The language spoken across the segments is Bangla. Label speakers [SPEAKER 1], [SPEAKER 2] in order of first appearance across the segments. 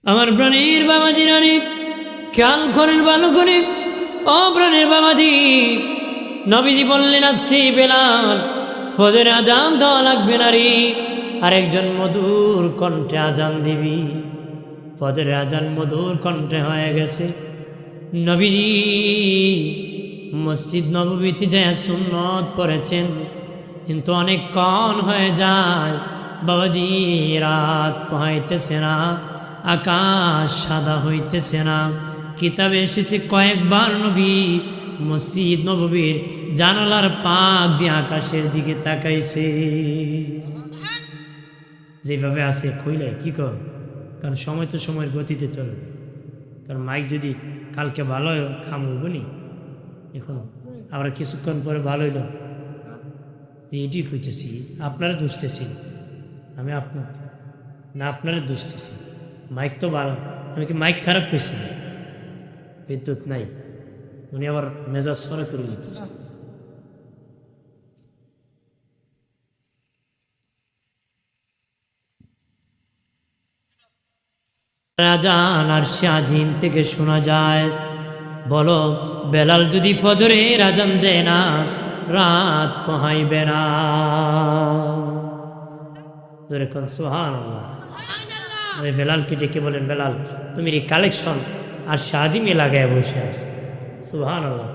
[SPEAKER 1] আমার প্রাণের বাবাজি রানী খেয়াল করেন ভালো করে। ও প্রাণের বাবাজি, নবীজি বললেন আজকে বেলাল ফজরের আজান দেওয়া লাগবে না রে, আরেকজন মধুর কণ্ঠে আজান দিবি। ফজরের আজান মধুর কণ্ঠে হয়ে গেছে। নবীজি মসজিদ নববীতে যায় সুন্নত পড়েছেন, কিন্তু অনেক কন হয়ে যায় বাবাজি, রাত পোহাইতেছে না, আকাশ সাদা হইতেছে না। কিতাবে এসেছে কয়েকবার নবী মসজিদ নববীর জানালার পাক দিয়ে আকাশের দিকে তাকাইছে। যেভাবে আছে কইলে কি কর, কারণ সময় তো সময়ের গতিতে চলবে। কারণ মাইক যদি কালকে ভালো হয় খাম হইব নি, এখন আবার কিছুক্ষণ পরে ভালো হইল, এটি খুঁজতেছি আপনারা দুষতেছি, আমি আপনার না আপনারা দুষতেছি। মাইক তো ভালো, আমি কি মাইক খারাপ করছি? বিদ্যুৎ নাই, উনি আবার মেজাজ সরা করে দিতেছে। আজান আর শাজিম থেকে শোনা যায়, বলো বেলাল যদি ফজরের আজান দেয় না, রাত পোহাইবে না। সুবহানাল্লাহ। ওই বেলালকে ডেকে বলেন, বেলাল তুমি এই কালেকশন আর শাজিমে লাগায় বসে আছে। সুবহানাল্লাহ।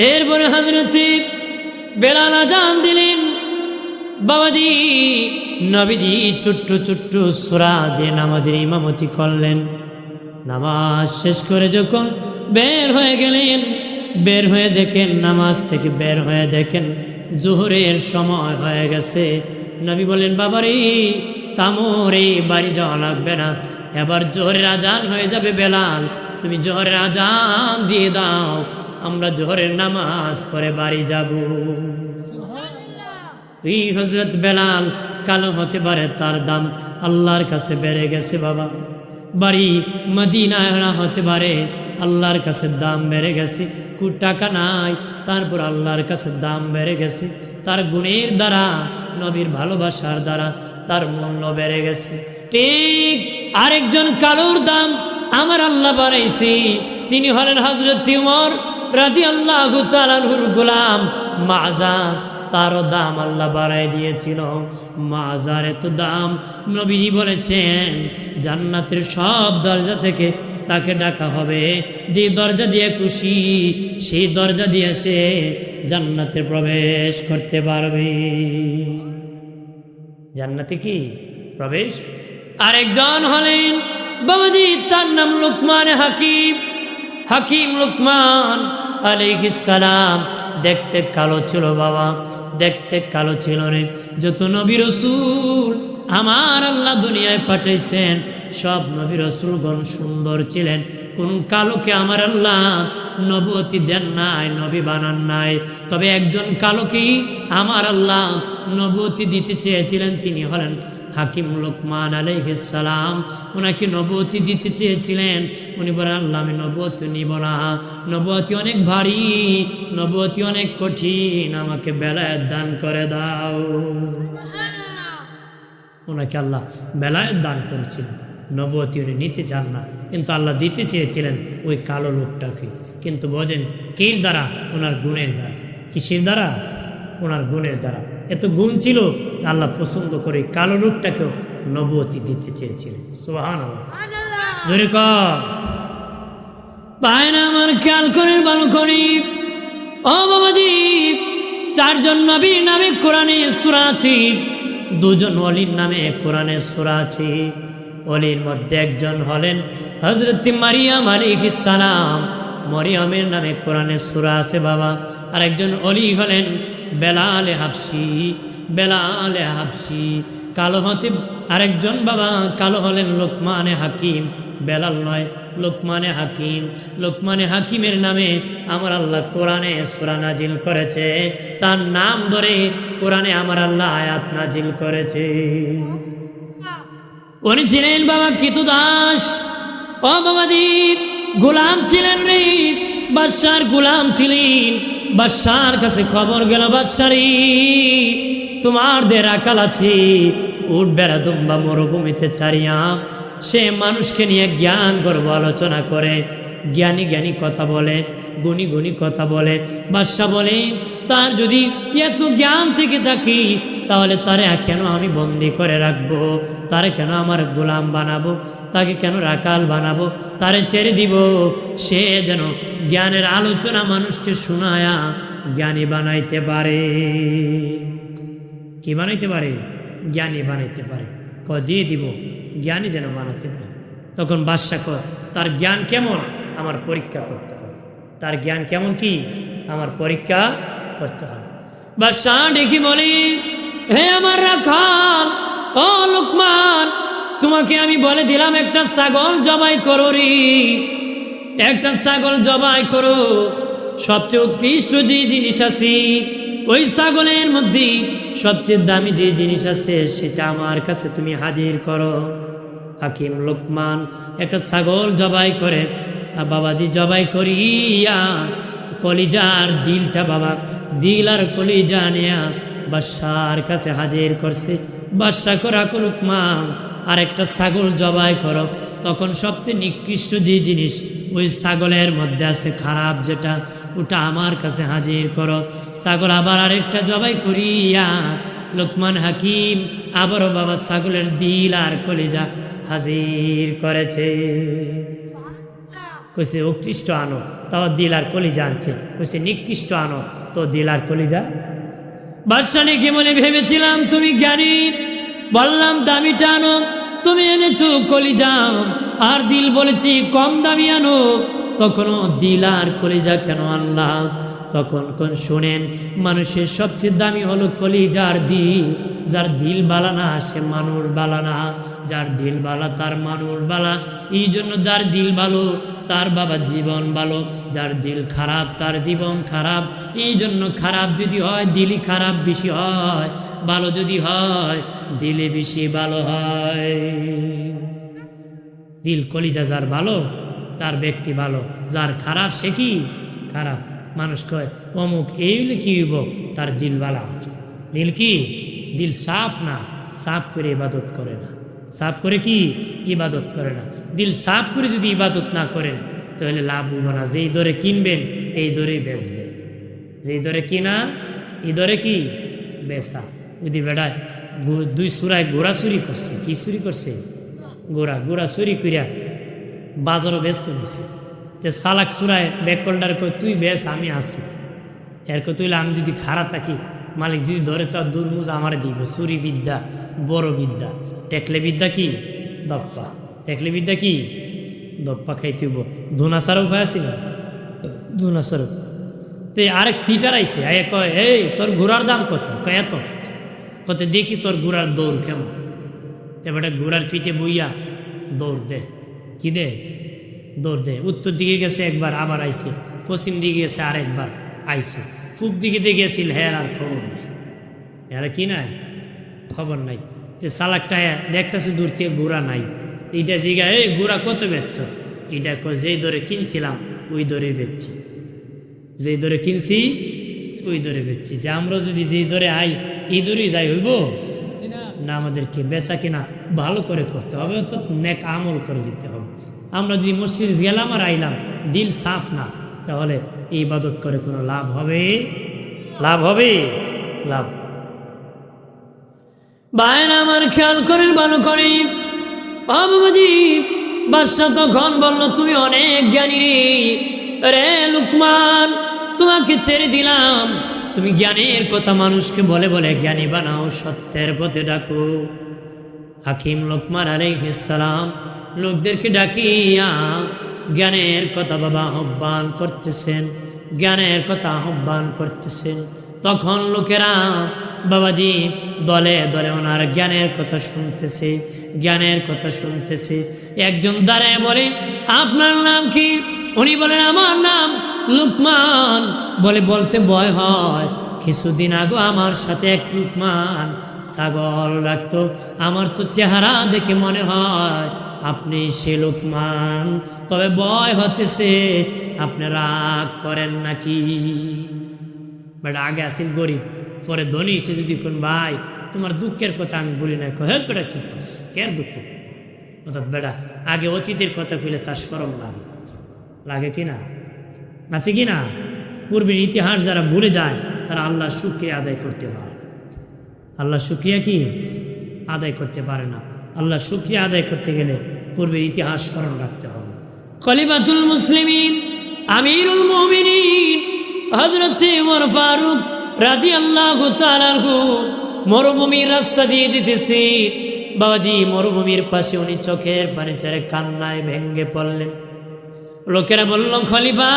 [SPEAKER 1] এরপরে হযরতে বেলাল আজান দিলেন। বাবাজি নবীজি ছোট্ট ছোট্ট সূরা দিয়ে নামাজের ইমামতি করলেন। নামাজ শেষ করে যখন বের হয়ে গেলেন, বের হয়ে দেখেন, নামাজ থেকে বের হয়ে দেখেন জোহরের সময় হয়ে গেছে। নবী বলেন, বাবারে তামরে বাড়ি যাওয়া লাগবে না, এবার জোহরের আজান হয়ে যাবে। বেলাল তুমি জোহরের আজান দিয়ে দাও, আমরা জোহরের নামাজ পড়ে বাড়ি যাব। এই হযরত বেলাল কালো হতে পারে, তার দাম আল্লাহর কাছে বেড়ে গেছে। বাবা বাড়ি মদিনায় হতে পারে, আল্লাহর কাছে দাম বেড়ে গেছে। টাকা নাই, তারপর আল্লাহর কাছে দাম বেড়ে গেছে। তার গুণের দ্বারা, নবীর ভালোবাসার দ্বারা তার মূল্য বেড়ে গেছে। ঠিক আরেকজন কালোর দাম আমার আল্লাহ বাড়াইছে, তিনি হলেন হযরত উমর রাদিয়াল্লাহু তাআলা আনহুর গোলাম মাযার। তারও দাম আল্লাহ বাড়াই দিয়েছিল। মাজার এত দাম, নবীজি বলেছেন জান্নাতের সব দরজা থেকে তাকে ডাকা হবে, যে দরজা দিয়ে খুশি সেই দরজা দিয়ে সে জান্নাতে প্রবেশ করতে পারবে। জান্নাতে কি প্রবেশ। আরেকজন হলেন বাবাজি, তার নাম লুকমান হাকিম। হাকিম লুকমান আলাইহিস সালাম দেখতে কালো ছিল বাবা, দেখতে কালো ছিল রে। যত নবী রাসূল আমার আল্লাহ দুনিয়ায় পাঠাইছেন, সব নবী রাসূলগণ সুন্দর ছিলেন। কোন কালোকে আমার আল্লাহ নবুয়তি দেন নাই, নবী বানান নাই। তবে একজন কালোকেই আমার আল্লাহ নবুয়তি দিতে চেয়েছিলেন, তিনি হলেন হাকিম লুকমান আলাইহিস সালাম। ওনাকে নবুয়তি দিতে চেয়েছিলেন, উনি বলেন আল্লাহ আমি নবুয়তি নিব না, নবুয়তি অনেক ভারী, নবুয়তি অনেক কঠিন, আমাকে বেলায়েত দান করে দাও। ওনাকে আল্লাহ বেলায়েত দান করেছিলেন, নবুয়তি উনি নিতে চান না, কিন্তু আল্লাহ দিতে চেয়েছিলেন ওই কালো লোকটাকে। কিন্তু বোঝেন কির দ্বারা? ওনার গুণের দ্বারা। কিসের দ্বারা? ওনার গুণের দ্বারা। এত গুণ ছিল, আল্লাহ পছন্দ করে কালো লোকটাকেও নবুয়তি দিতে চেয়েছিলেন। সুবহানাল্লাহ। জোরে কর ভাইরা আমার, খেয়াল করেন ভালো করে। ও বাবাজি, চারজন নবীর নামে কোরআনে সূরা আছে, দুজন ওলির নামে কোরআনে সূরা আছে। ওলির মধ্যে একজন হলেন হযরত মারিয়াম আলাইহিস সালাম, মরিয়মের নামে কোরআনে সূরা আছে বাবা। আর একজন ওলি হলেন বেলাল হাবশি। বেলাল হাবশি কালো হতে আরেকজন বাবা কালো হলেন লোকমানে হাকিম। বেলাল নয়, লোকমানে হাকিম। লোকমানে হাকিমের নামে আমার আল্লাহ কোরআনে সূরা নাজিল করেছে, তার নাম ধরে কোরআনে আমার আল্লাহ আয়াত নাজিল করেছে। উনি ছিলেন বাবা কৃতদাস। ও বাবাজি, গোলাম ছিলেন রে, বাদশার গোলাম ছিলেন। বাদশার কাছে খবর গেল, বাদশারি তোমার দের আকাল আছে, উঠ বেড়া দুম্বা মরুভূমিতে ছাড়িয়া সে মানুষকে নিয়ে জ্ঞান গর্ব আলোচনা করে, জ্ঞানী জ্ঞানী কথা বলে, গুণী গুণী কথা বলে। বাদশা বলে তার যদি এত জ্ঞান থেকে থাকি তাহলে তারে কেন আমি বন্দি করে রাখবো, তারে কেন আমার গোলাম বানাবো, তাকে কেন রাখাল বানাবো, তারে ছেড়ে দিব। সে যেন জ্ঞানের আলোচনা মানুষকে শোনায়া জ্ঞানী বানাইতে পারে। কি বানাইতে পারে? জ্ঞানী বানাইতে পারে। দিয়ে দিব, জ্ঞানী যেন বানাতে পারে। তখন বাদশা কর তার জ্ঞান কেমন আমার পরীক্ষা করতে হবে, তার জ্ঞান কেমন কি আমার পরীক্ষা করতে হবে। বাদশা ডেকে বলে, হে আমার রাখাল, ও লোকমান, তোমাকে আমি বলে দিলাম একটা ছাগল জবাই করো রে, একটা ছাগল জবাই করো। সবচেয়ে উৎকৃষ্ট যে জিনিস আছে ওই ছাগলের মধ্যে সবচেয়ে দামি যে জিনিস আছে সেটা আমার কাছে তুমি হাজির করো। হাকিম লোকমান একটা ছাগল জবাই করে, বাবাজি জবাই করিয়া কলিজার দিলটা, বাবা দিল আর কলিজা নিয়া বাদশার কাছে হাজির করছে। বাদশা করা লোকমান আর একটা ছাগল জবাই করো। তখন সবচেয়ে নিকৃষ্ট যে জিনিস ওই ছাগলের মধ্যে আছে খারাপ যেটা, ওটা আমার কাছে হাজির করো। ছাগল আবার আরেকটা জবাই করিয়া লোকমান হাকিম আবারও বাবা ছাগলের দিল আর কলিজা হাজির করেছে। কইছে উৎকৃষ্ট আনো, তাও দিল আর কলিজা আনছে। কইছে নিকৃষ্ট আনো, তো দিল আর কলিজা। বাদশা নাকি মনে ভেবেছিলাম তুমি জ্ঞানী, বললাম দামিটা আনো, তুমি এনেছো কলিজা আর দিল বলেছি কম দামি আনো, তখনও দিল আর কলিজা কেন আনলাম? তখন কোন শোনেন, মানুষের সবচেয়ে দামি হলো কলিজার দিল। যার দিল বালা না সে মানুষ বালা না, যার দিল বালা তার মানুষ বালা। এই জন্য যার দিল ভালো তার বাবা জীবন ভালো, যার দিল খারাপ তার জীবন খারাপ। এই জন্য খারাপ যদি হয় দিলই খারাপ বেশি হয়, ভালো যদি হয় দিলে বেশি ভালো হয়। দিল কলিজা যার ভালো তার ব্যক্তি ভালো, যার খারাপ সে কি খারাপ। মানুষ কয় অমুক এই হলে কি হইব, তার দিল বালা। দিল কি? দিল সাফ না, সাফ করে ইবাদত করে না। সাফ করে কি ইবাদত করে না। দিল সাফ করে যদি ইবাদত না করেন তাহলে লাভ হইব না। যেই দরে কিনবেন এই দরেই বেচবেন, যেই দরে কিনা এই দরে কি বেচা। যদি বেড়ায় দুই সুরায় গোড়া চুরি করছে, কি চুরি করছে? গোড়া চুরি করিয়া বাজারও ব্যস্ত নিছে। তে সালাক চুরায় ব্যাককলটার কই তুই বেশ আমি আছি, এর কই তুইলে আমি যদি খারাপ থাকি মালিক যদি ধরে তো দুর্মুজ আমার দিব। চুরি বিদ্যা বড় বিদ্যা, টেকলে বিদ্যা কি দপ্পা, টেকলে বিদ্যা কি দপ্পা খাইতে হইব। ধুনাসার উপায় আছে না? ধুনাসার তে আরেক সিটার আইছে, আয় কয় এই তোর ঘোড়ার দাম কত? কয় এত। কত দেখি তোর ঘোড়ার দৌড় কেমন। এবারে ঘোড়ার ফিটে বইয়া দৌড় দে, কি দে দৌড় দে। উত্তর দিকে গেছে একবার, আবার আইছে। পশ্চিম দিকে গেছে আরেকবার, আইছে। পূব দিকে দিয়ে গেছিল, হ্যাঁ আর খবর নেই। এরা কি নাই খবর নাই। যে চালাকটা দেখতেছে দূর থেকে ঘোড়া নাই। এইটা জিগা এই ঘোড়া কত বেচছ? এইটা যেই দরে কিনছিলাম ওই দরে বেচছি, যেই দরে কিনছি ওই দরে বেচছি। যে আমরা যদি যেই দরে আই এই দরেই যাই হইব না, আমাদেরকে বেচা কিনা ভালো করে করতে হবে, তো নেক আমল করে দিতে হবে। আমরা যদি মসজিদ গেলাম আর আইলাম দিল সাফ না, তাহলে এই ইবাদত করে কোনো লাভ হবে? লাভ হবে? লাভ বাইরে আমার খেয়াল করেন ভালো করে। বাবাজি বাদশা তখন বলল তুমি অনেক জ্ঞানী রে লুকমান, তোমাকে ছেড়ে দিলাম। তুমি জ্ঞানের কথা মানুষকে বলে বলে জ্ঞানী বানাও, সত্যের পথে ডাকো। হাকিম লোকমান আলাইহিস সালাম লোকদেরকে ডাকিয়া জ্ঞানের কথা বাবা আহ্বান করতেছেন, জ্ঞানের কথা আহ্বান করতেছেন। তখন লোকেরা বাবাজি দলে দলে ওনার জ্ঞানের কথা শুনতেছে, জ্ঞানের কথা শুনতেছে। একজন দাঁড়ায় বলে আপনার নাম কি? উনি বলেন আমার নাম লুকমান। বলে বলতে ভয় হয়, কিছুদিন আগে আমার সাথে এক লুকমান ছাগল রাখতো, আমার তো চেহারা দেখে মনে হয় আপনি সে লুকমান। তবে ভয় হতেছে, আপনি রাগ করেন নাকি? বাট আগে আসিল গরিব, পরে ধনী। সে যদি কোন ভাই তোমার দুঃখের কথা আমি বলি না, হেল্প করে কি করছ, কের দুঃখ অর্থাৎ বেটা আগে অতীতের কথা কইলে তার শরম লাগে, লাগে কি না, আছে কি না? পূর্বের ইতিহাস যারা ভুলে যায় তারা আল্লাহর শুকরিয়া আদায় করতে পারে না। আল্লাহর শুকরিয়া কি আদায় করতে পারে না। আল্লাহর শুকরিয়া আদায় করতে গেলে পূর্বের ইতিহাস স্মরণ রাখতে হবে। খলিফাতুল মুসলিমিন আমিরুল মুমিনিন হযরতে ওমর ফারুক রাদিয়াল্লাহু তাআলা আনহু মরুভূমির রাস্তা দিয়ে যেতেছে। বাবাজি মরুভূমির পাশে উনি চোখের পানি ছেড়ে কান্নায় ভেঙ্গে পড়লেন। লোকেরা বলল, খলিফা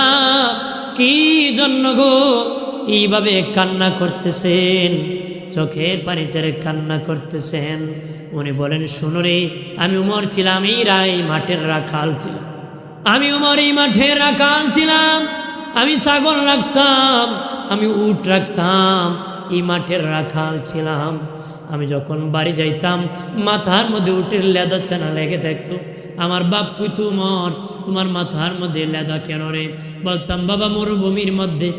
[SPEAKER 1] কি জন্য গো এইভাবে কান্না করতেছেন, চোখের পানি ছেড়ে কান্না করতেছেন? উনি বলেন, শোনো রে, আমি উমর ছিলাম, এই মাঠের রাখাল ছিলাম। আমি উমর এই মাঠের রাখাল ছিলাম। আমি ছাগল রাখতাম, আমি উট রাখতাম, এই মাঠের রাখাল ছিলাম। আমি যখন বাড়ি যাইতাম মাথার মধ্যে উটের লেদা সেনা লেগে থাকতো। আমার বাপ কইতো, উমর তোমার মাথার মধ্যে লেদা কেন রে? বলতাম, বাবা মরুভূমির মধ্যে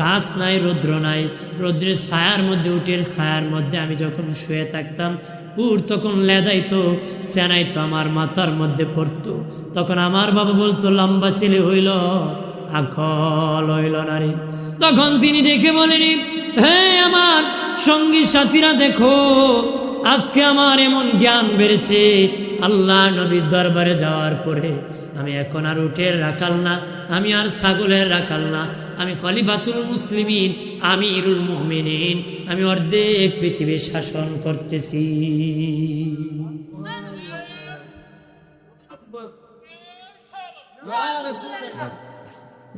[SPEAKER 1] ঘাস নাই, রৌদ্র নাই, রৌদ্রের ছায়ার মধ্যে, উটের ছায়ার মধ্যে আমি যখন শুয়ে থাকতাম উট তখন লেদাইতো, সেনাইতো আমার মাথার মধ্যে পড়তো। তখন আমার বাবা বলতো, লম্বা ছেলে হইল আকল হইল না রে। তখন তিনি ডেকে বলেন, হে আমার সঙ্গী সাথীরা, দেখো আজকে আমার এমন জ্ঞান বেড়েছে, আল্লাহ নবীর দরবারে যাওয়ার পরে আমি এখন আর উটের রাখাল না, আমি আর ছাগলের রাখাল না, আমি খলিফাতুল মুসলিমিন আমিরুল মুমিনিন, আমি অর্ধেক পৃথিবী শাসন করতেছি।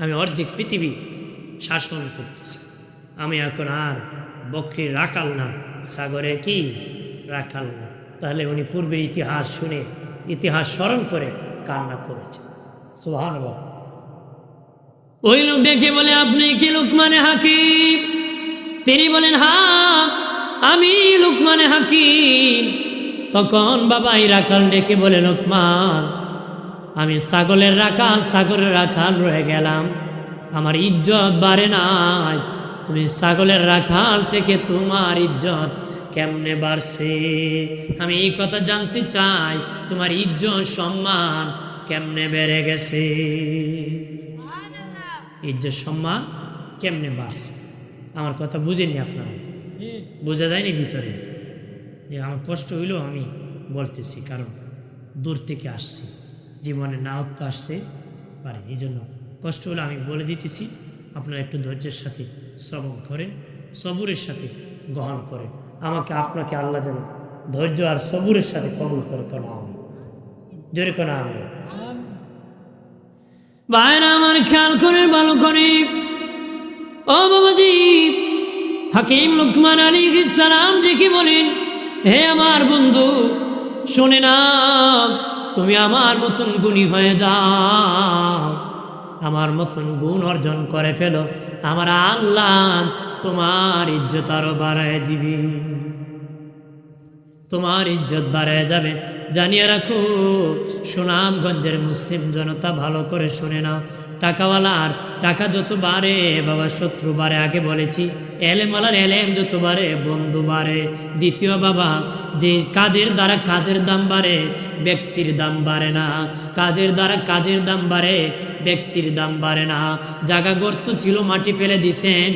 [SPEAKER 1] আমি অর্ধেক পৃথিবী শাসন করতেছি। আমি এখন আর বকরির রাখাল না, সাগরে কি রাখাল না। তাহলে উনি পূর্বের ইতিহাস শুনে, ইতিহাস স্মরণ করে কান্না করেছে। সুবহানাল্লাহ। ওই লোক ডেকে বলে, আপনি কি লুকমানে হাকিম? তিনি বলেন, হ্যাঁ আমি লুকমানে হাকিম। তখন বাবাই রাখাল ডেকে বলে, লুকমান আমি ছাগলের রাখাল, ছাগলের রাখাল রয়ে গেলাম, আমার ইজ্জত বাড়ে নাই। তুমি ছাগলের রাখাল থেকে তোমার ইজ্জত কেমনে বাড়ছে? আমি এই কথা জানতে চাই, তোমার ইজ্জত সম্মান কেমনে বেড়ে গেছে? ইজ্জত সম্মান কেমনে বাড়ছে? আমার কথা বুঝেননি আপনারা? বোঝা যায়নি ভিতরে যে আমার কষ্ট হইল, আমি বলতেছি, কারণ দূর থেকে আসছি, জীবনে নাও তো আসতে পারে, এই জন্য কষ্ট হলে আমি বলে দিতেছি। আপনারা একটু ধৈর্যের সাথে শ্রবণ করেন, সবুরের সাথে গ্রহণ করেন। আমাকে আপনাকে আল্লাহ যেন ধৈর্য আর সবুরের সাথে কবুল করে, কেন আমি জোরে কেন আমি ভাইরা আমার খেয়াল করে ভালো করে। ও বাবাজি, হাকিম লুকমান আলাইহিস সালাম ডেকে বলেন, হে আমার বন্ধু শোনে না, তুমি আমার মতন গুণী হয়ে যাও, আমার মতন গুণ অর্জন করে ফেলো, আমার আল্লাহ তোমার ইজ্জত আরো বাড়ায় দিবি, তোমার ইজ্জত বাড়ায় যাবে। জানিয়ে রাখো সুনামগঞ্জের মুসলিম জনতা, ভালো করে শুনে নাও, টাকাওয়ালার টাকা যত বাড়ে বাবা শত্রু বাড়ে। আগে বলেছি এলেমওয়ালার এলেম যত বাড়ে বন্ধু বাড়ে। দ্বিতীয় বাবা, যে কাজের দ্বারা কাজের দাম বাড়ে ব্যক্তির দাম বাড়ে না, কাজের দ্বারা কাজের দাম বাড়ে ব্যক্তির দাম বাড়ে না। জায়গা গর্ত ছিল, মাটি ফেলে দিছেন,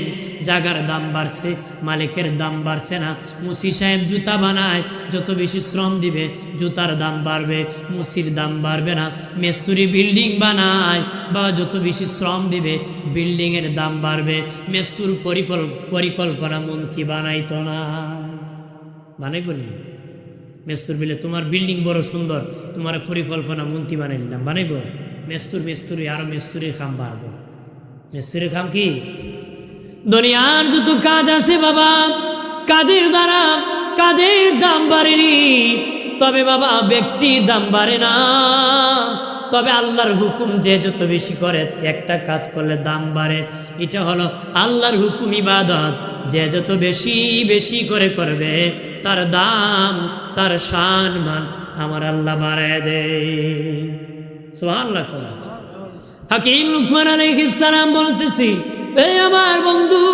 [SPEAKER 1] জায়গার দাম বাড়ছে, মালিকের দাম বাড়ছে না। মুসি সাহেব জুতা বানায়, যত বেশি শ্রম দিবে জুতার দাম বাড়বে, মুসির দাম বাড়বে না। মেস্তুরি বিল্ডিং বানায়, বা যত বেশি শ্রম দিবে বিল্ডিংয়ের দাম বাড়বে। মেস্তুর পরিকল্পনা মন্ত্রী বানাইতো না, বানাইব নি? মেস্তুর বিলে তোমার বিল্ডিং বড় সুন্দর, তোমার পরিকল্পনা মন্ত্রী বানাই নিলাম, বানাইব? মেস্তুরি আরো মেস্তুরির কাম বাড়বো। মেস্তুরির কাম কি? দুনিয়ার যত কাজ আছে বাবা, কাজের দ্বারা কাজের দাম বাড়েনি, তবে বাবা ব্যক্তির দাম বাড়ে না। তবে আল্লাহর হুকুম যে যত বেশি করে একটা কাজ করলে দাম বাড়ে। এটা হলো আল্লাহর হুকুম, ইবাদত যে যত বেশি বেশি করে করবে তার দাম, তার শান মান আমার আল্লাহ বাড়ায় দেয়। সুবহানাল্লাহ। হাকিম লুকমান আলাইহিস সালাম বলতেছি, এই আমার বন্ধু,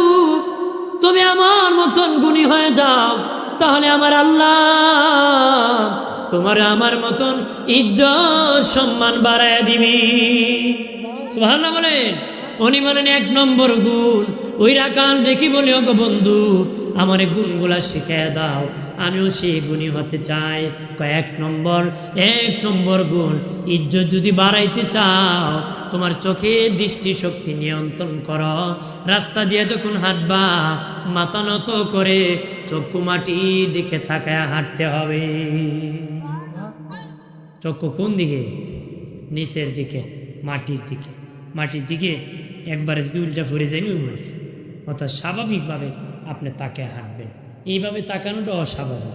[SPEAKER 1] তুমি আমার মতন গুণী হয়ে যাও, তাহলে আমার আল্লাহ তোমার আমার মতন ইজ্জত সম্মান বাড়ায় দিবি। সুবহানাল্লাহ বলেন। উনি বলেন 1 নম্বর গুণ ওই রাকান দেখি বলি, ওগো বন্ধু আমার গুণগুলা শিখিয়ে দাও, আমিও সেই গুণী হতে চাই। 1 নম্বর গুণ, ইজ্জত যদি বাড়াইতে চাও তোমার চোখের দৃষ্টিশক্তি নিয়ন্ত্রণ করো। রাস্তা দিয়ে যখন হাঁটবা মাথা নত করে চক্ষু মাটির দিকে তাকায় হাঁটতে হবে। চক্ষু কোন দিকে? নিচের দিকে, মাটির দিকে। মাটির দিকে একবারে যদি উল্টা ফুরে যায়নি অর্থাৎ স্বাভাবিকভাবে আপনি তাকে হাঁটবেন। এইভাবে তাকানোটা অস্বাভাবিক।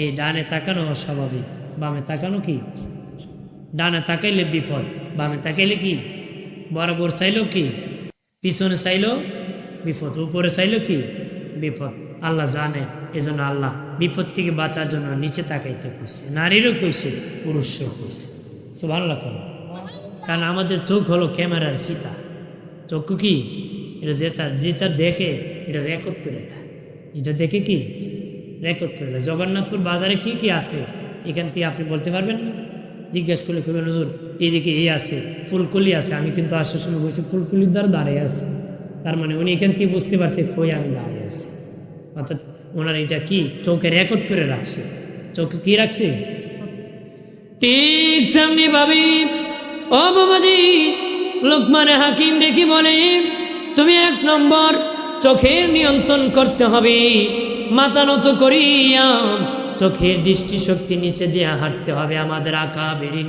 [SPEAKER 1] এই ডানে তাকানো অস্বাভাবিক, বামে তাকানো কি? ডানে তাকাইলে বিপদ, বামে তাকাইলে কি? বরাবর চাইলেও কি? পিছনে চাইলেও বিপদ, উপরে চাইলেও কি? বিপদ। আল্লাহ জানে, এজন্য আল্লাহ বিপদ থেকে বাঁচার জন্য নিচে তাকাইতে কইছে। নারীরও কইছে, পুরুষও কইছে। সুবহানাল্লাহ করো। কারণ আমাদের চোখ হলো ক্যামেরার ফিতা। চক্ষু কি? এটা যেটা দেখে এটা রেকর্ড করে দেয়। এটা দেখে কি? রেকর্ড করে দেয়। জগন্নাথপুর বাজারে কি কি আছে এখান থেকে আপনি বলতে পারবেন না? জিজ্ঞেস করলে খুবই নজর এইদিকে এই আছে, ফুলকলি আছে। আমি কিন্তু আসার সময় বলছি ফুলকলির দ্বারা দাঁড়িয়ে আছে। তার মানে উনি এখান থেকে বুঝতে পারছে কই আমি দাঁড়িয়ে আছি। অর্থাৎ ওনার এটা কি চোখে রেকর্ড করে রাখছে। চোখে কি রাখছে? ঠিক তেমনি ভাবি ও বাবাজি, লোকমানে হাকিম দেখি বলে তুমি 1 নম্বর চোখের নিয়ন্ত্রণ করতে হবে। মাথা নত করিয়া চোখের দৃষ্টিশক্তি নিচে দিয়ে হাঁটতে হবে। আমাদের আকাবেরিন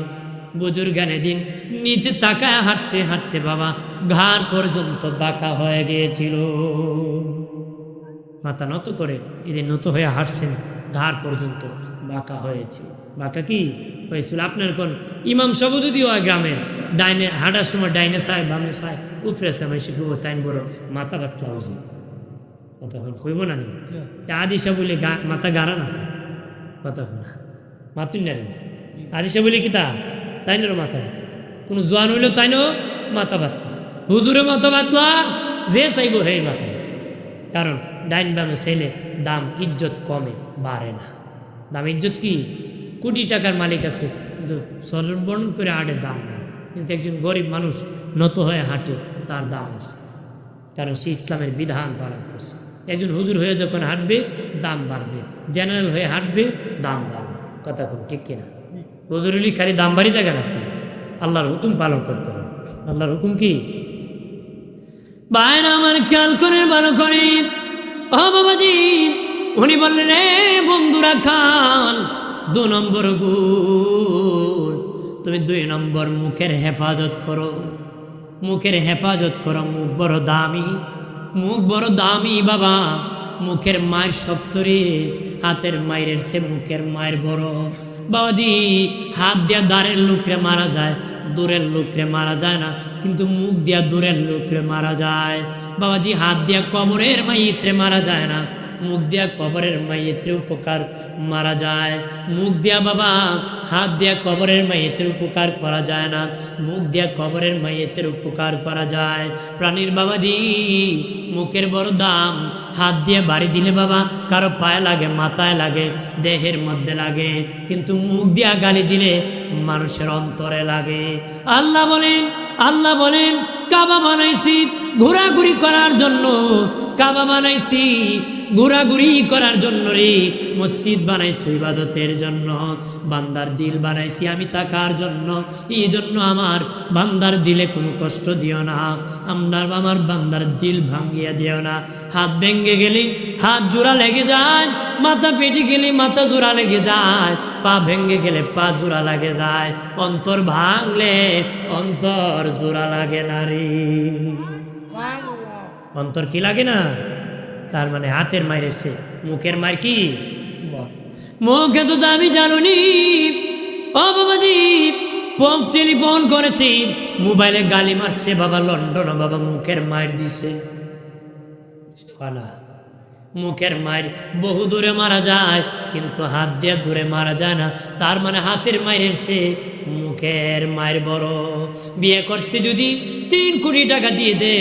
[SPEAKER 1] বুজুর্গানে দিন নিচে তাকায় হাঁটতে হাঁটতে বাবা ঘাড় পর্যন্ত বাঁকা হয়ে গিয়েছিল। মাথা নত করে এদিন নত হয়ে হাঁটছেন, ঘাড় পর্যন্ত বাঁকা হয়েছে। বাঁকা কি হয়েছিল? আপনার কোন ইমাম সব যদি হয় গ্রামের ডাইনে হাঁটার সময় ডাইনে চায় বামে চায় উপরে চায় শিখব তাই বড় মাথা বাঁধতে হবে। কথা কইব না আদিশা বলে মাথা গাড়া না কথা না মাতুন না আদিশা বলে কি তা তাই না মাথা বাঁধত। কোনো জোয়ান হইলো তাই না মাথা বাঁধত। হুজুরে মাথা বাঁধলা যে চাইব হে মাথা বাঁধত। কারণ ডাইন বামে চাইলে দাম ইজ্জত কমে, বাড়ে না। দাম ইজ্জত কি? কোটি টাকার মালিক আছে কিন্তু সর্বর্ণন করে হাঁটের দাম নেই। কিন্তু একজন গরিব মানুষ নত হয়ে হাঁটে, তার দাম আছে, কারণ সে ইসলামের বিধান পালন করছে। একজন হুজুর হয়ে যখন হাঁটবে দাম বাড়বে, জেনারেল হয়ে হাঁটবে দাম বাড়বে। কথা কোন ঠিক কিনা? হুজুর হলি খালি দাম বাড়ি থাকে নাকি? আল্লাহর হুকুম পালন করতে হবে। আল্লাহর হুকুম কি? বাইরে আমার খেয়াল করে ভালো করে ও বাবাজি, উনি বললেন রে বন্ধুরা খান 2 নম্বর গুণ, তুমি 2 নম্বর মুখের হেফাজত করো। মুখের হেফাজত করো। মুখ বড় দামি, মুখ বড় দামি বাবা। মুখের মায়ের শক্ত রে, হাতের মায়ের সে মুখের মায়ের বড়। বাবাজি হাত দিয়া দাঁড়ের লোকরে মারা যায়, দূরের লোকরে মারা যায় না, কিন্তু মুখ দিয়া দূরের লোকরে মারা যায়। বাবাজি হাত দিয়া কবরের মাইত্রে মারা যায় না, মুখ দিয়া কবরের মাইত্রে উপকার মারা যায়। মুখ দিয়া বাবা হাত দিয়া কবরের মাইয়েতের উপকার করা যায় না, মুখ দিয়া কবরের মাইয়েতের উপকার করা যায়। প্রাণীর বাবাজি মুখের বড় দাম। হাত দিয়ে বাড়ি দিলে বাবা কারো পায়ে লাগে, মাথায় লাগে, দেহের মধ্যে লাগে, কিন্তু মুখ দিয়া গালি দিলে মানুষের অন্তরে লাগে। আল্লাহ বলেন কাবা বানাইছি ঘোরাঘুরি করার জন্য, কাবা বানাইছি ঘোরাঘুরি করার জন্য রে, মসজিদ বানাইছি ইবাদতের জন্য, বান্দার দিল বানাইছি আমি তাকার জন্য। এই জন্য আমার বান্দার দিলে কোনো কষ্ট দিও না, আমার বান্দার দিল ভাঙ্গিয়া দিও না। হাত ভেঙে গেলে হাত জোড়া লেগে যায়, মাথা পেটে গেলে মাথা জোড়া লেগে যায়, পা ভেঙে গেলে পা জোড়া লাগে যায়, অন্তর ভাঙলে অন্তর জোড়া লাগে না রে। অন্তর কি লাগে না? তার মানে হাতের মায়ের এসে মুখের মায়ের কি? মুখে তো দামি জানুনি ও বাবাজি। টেলিফোন করেছি, মোবাইলে গালি মারছে বাবা, লন্ডন বাবা মুখের মায়ের দিছে। মুখের মায়ের বহু দূরে মারা যায়, কিন্তু হাত দিয়ে দূরে মারা যায় না। তার মানে হাতের মায়ের সে মুখের মায়ের বড়। বিয়ে করতে যদি 3 কোটি টাকা দিয়ে দে,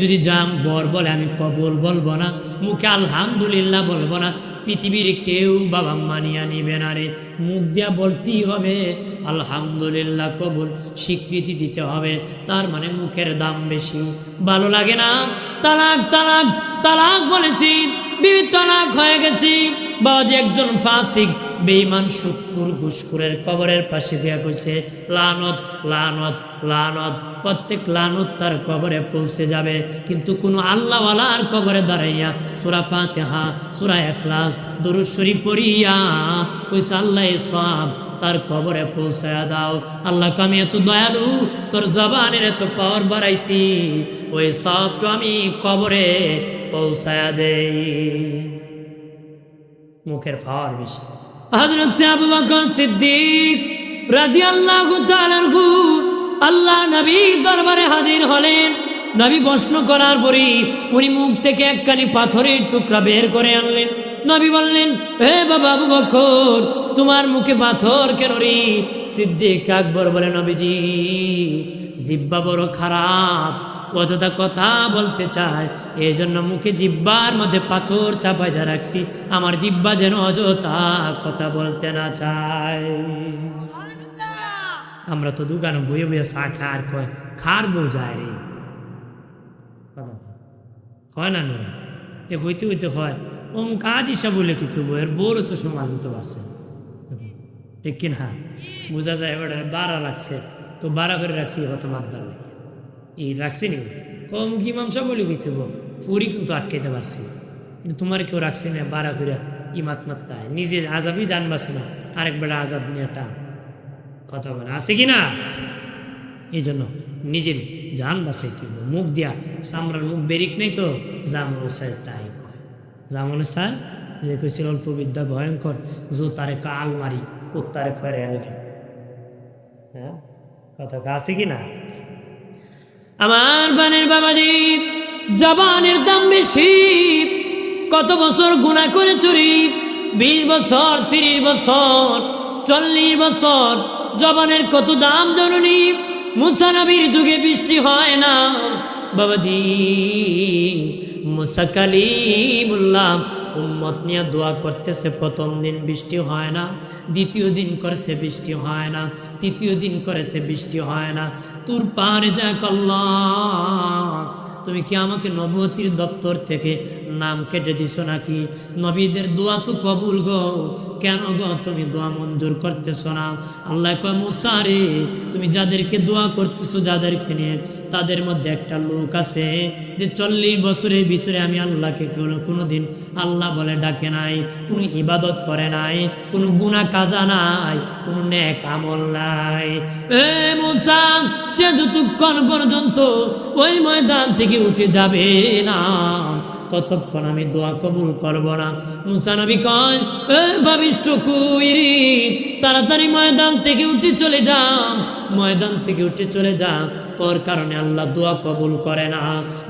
[SPEAKER 1] যদি জাম বর বলে আমি কবুল বলবো না, মুখে আলহামদুলিল্লাহ বলবো না, পৃথিবীর কেউ বাবা মানিয়া নিবে না রে। মুখ দিয়া বলতেই হবে আলহামদুলিল্লাহ কবুল, স্বীকৃতি দিতে হবে। তার মানে মুখের দাম বেশি। ভালো লাগে না? তালাক তালাক তালাক বলেছি, বিবি তালাক হয়ে গেছি। বাবাজি একজন ফাসিক বেঈমান সুৎখোর ঘুষখোরের কবরের পাশে দিয়া কইছে লানত লানত লানত। প্রত্যেক লানত তার কবরে পৌঁছে যাবে, কিন্তু কোনো আল্লাহওয়ালার কবরে দাঁড়াইয়া সূরা ফাতিহা, সূরা ইখলাস, দুরূদ শরীফ পড়িয়া কইছে আল্লাহ সওয়াব তার কবরে পৌঁছায়া দাও। আল্লাহ আমি এত দয়ালু, তোর জবানের এত পাওয়ার বাড়াইছি, ওই সব তো আমি কবরে পৌঁছায়া দেই। মুখের পাওয়ার বেশি। হযরত আবু বকর সিদ্দিক রাদিয়াল্লাহু তাআলা আনহু আল্লাহ নবীর দরবারে হাজির হলেন। নবী প্রশ্ন করার পরই উনি মুখ থেকে একখানি পাথরের টুকরা বের করে আনলেন। নবী বললেন, হে বাবা আবু বকর, তোমার মুখে পাথর কেন রে? সিদ্দিক আকবর বলে, নবীজি জিহ্বা বড় খারাপ, অযথা কথা বলতে চায়, এই জন্য মুখে জিহ্বার মধ্যে পাথর চাপাইয়া রাখছি, আমার জিহ্বা যেন অযথা কথা বলতে না চায়। আমরা তো দোকানে বইয়ে বইয়ে চা খার কয় খার বউ যায় রে, হয় না নয়? হইতে হইতে হয় ওম কাজ হিসাব বলে কিন্তু বইয়ের বউরও তো সমানিত আছে, ঠিক কিনা? বোঝা যায় এবার বাড়া রাখছে তো বাড়া করে রাখছি, হয়তো মাতবার লাগে এই রাখছি নি কম কি মাংসা বলে হইতে পুরি কিন্তু আটকাইতে পারছি, কিন্তু তোমার কেউ রাখছি না বাড়া করে ইমাত মাত্তায় নিজের আজাবই জানবাছে না, আরেকবার আজাব নিয়ে টান কথা বলে আছে কিনা? এই জন্য নিজের জান বাঁচাই কি মুখ দিয়া চামড়ার মুখ বেরিক নেই তো জামল স্যার তাই কয়। জামল স্যার যে কইছিল অল্প বিদ্যা ভয়ঙ্কর, জোতারে কাল মারি কুত্তারে খরে আনলেন। হ্যাঁ কথা আছে কিনা? আমার বানের বাবাজি জবানের দাম বেশি। কত বছর গুনাহ করে চুরি, 20 বছর 30 বছর 40 বছর, জবানের কত দাম জননী। মুসা নবীর যুগে বৃষ্টি হয় না বাবাজি, মুসা কালিমুল্লাহ উম্মত নিয়ে দোয়া করতেছে, প্রথম দিন বৃষ্টি হয় না, দ্বিতীয় দিন করেছে বৃষ্টি হয় না, তৃতীয় দিন করেছে বৃষ্টি হয় না। তোর পারে যাক আল্লাহ, তুমি কি আমাকে নবুয়তির দপ্তর থেকে নাম কেটে দিছো নাকি? নবীদের দোয়া তো কবুল গো, কেন গো তুমি দোয়া মঞ্জুর করতেছো না? আল্লাহ কয় মুসা রে, তুমি যাদেরকে দোয়া করতেছো যাদেরকে নিয়ে, তাদের মধ্যে একটা লোক আছে যে 40 বছরের ভিতরে আমি আল্লাহকে কোনোদিন আল্লাহ বলে ডাকে নাই, কোনো ইবাদত করে নাই, কোনো গুনাহ কাজা নাই, কোনো নেক আমল নাই। এ মুসা, সে যতক্ষণ পর্যন্ত ওই ময়দান থেকে উঠে যাবে না ততক্ষণ আমি দোয়া কবুল করব না। মুসা নবী কয়, এ ভাবিষ্ট কুইরি, তাড়াতাড়ি ময়দান থেকে উঠে চলে যা, ময়দান থেকে উঠে চলে যা, তোর কারণে আল্লাহ দোয়া কবুল করে না।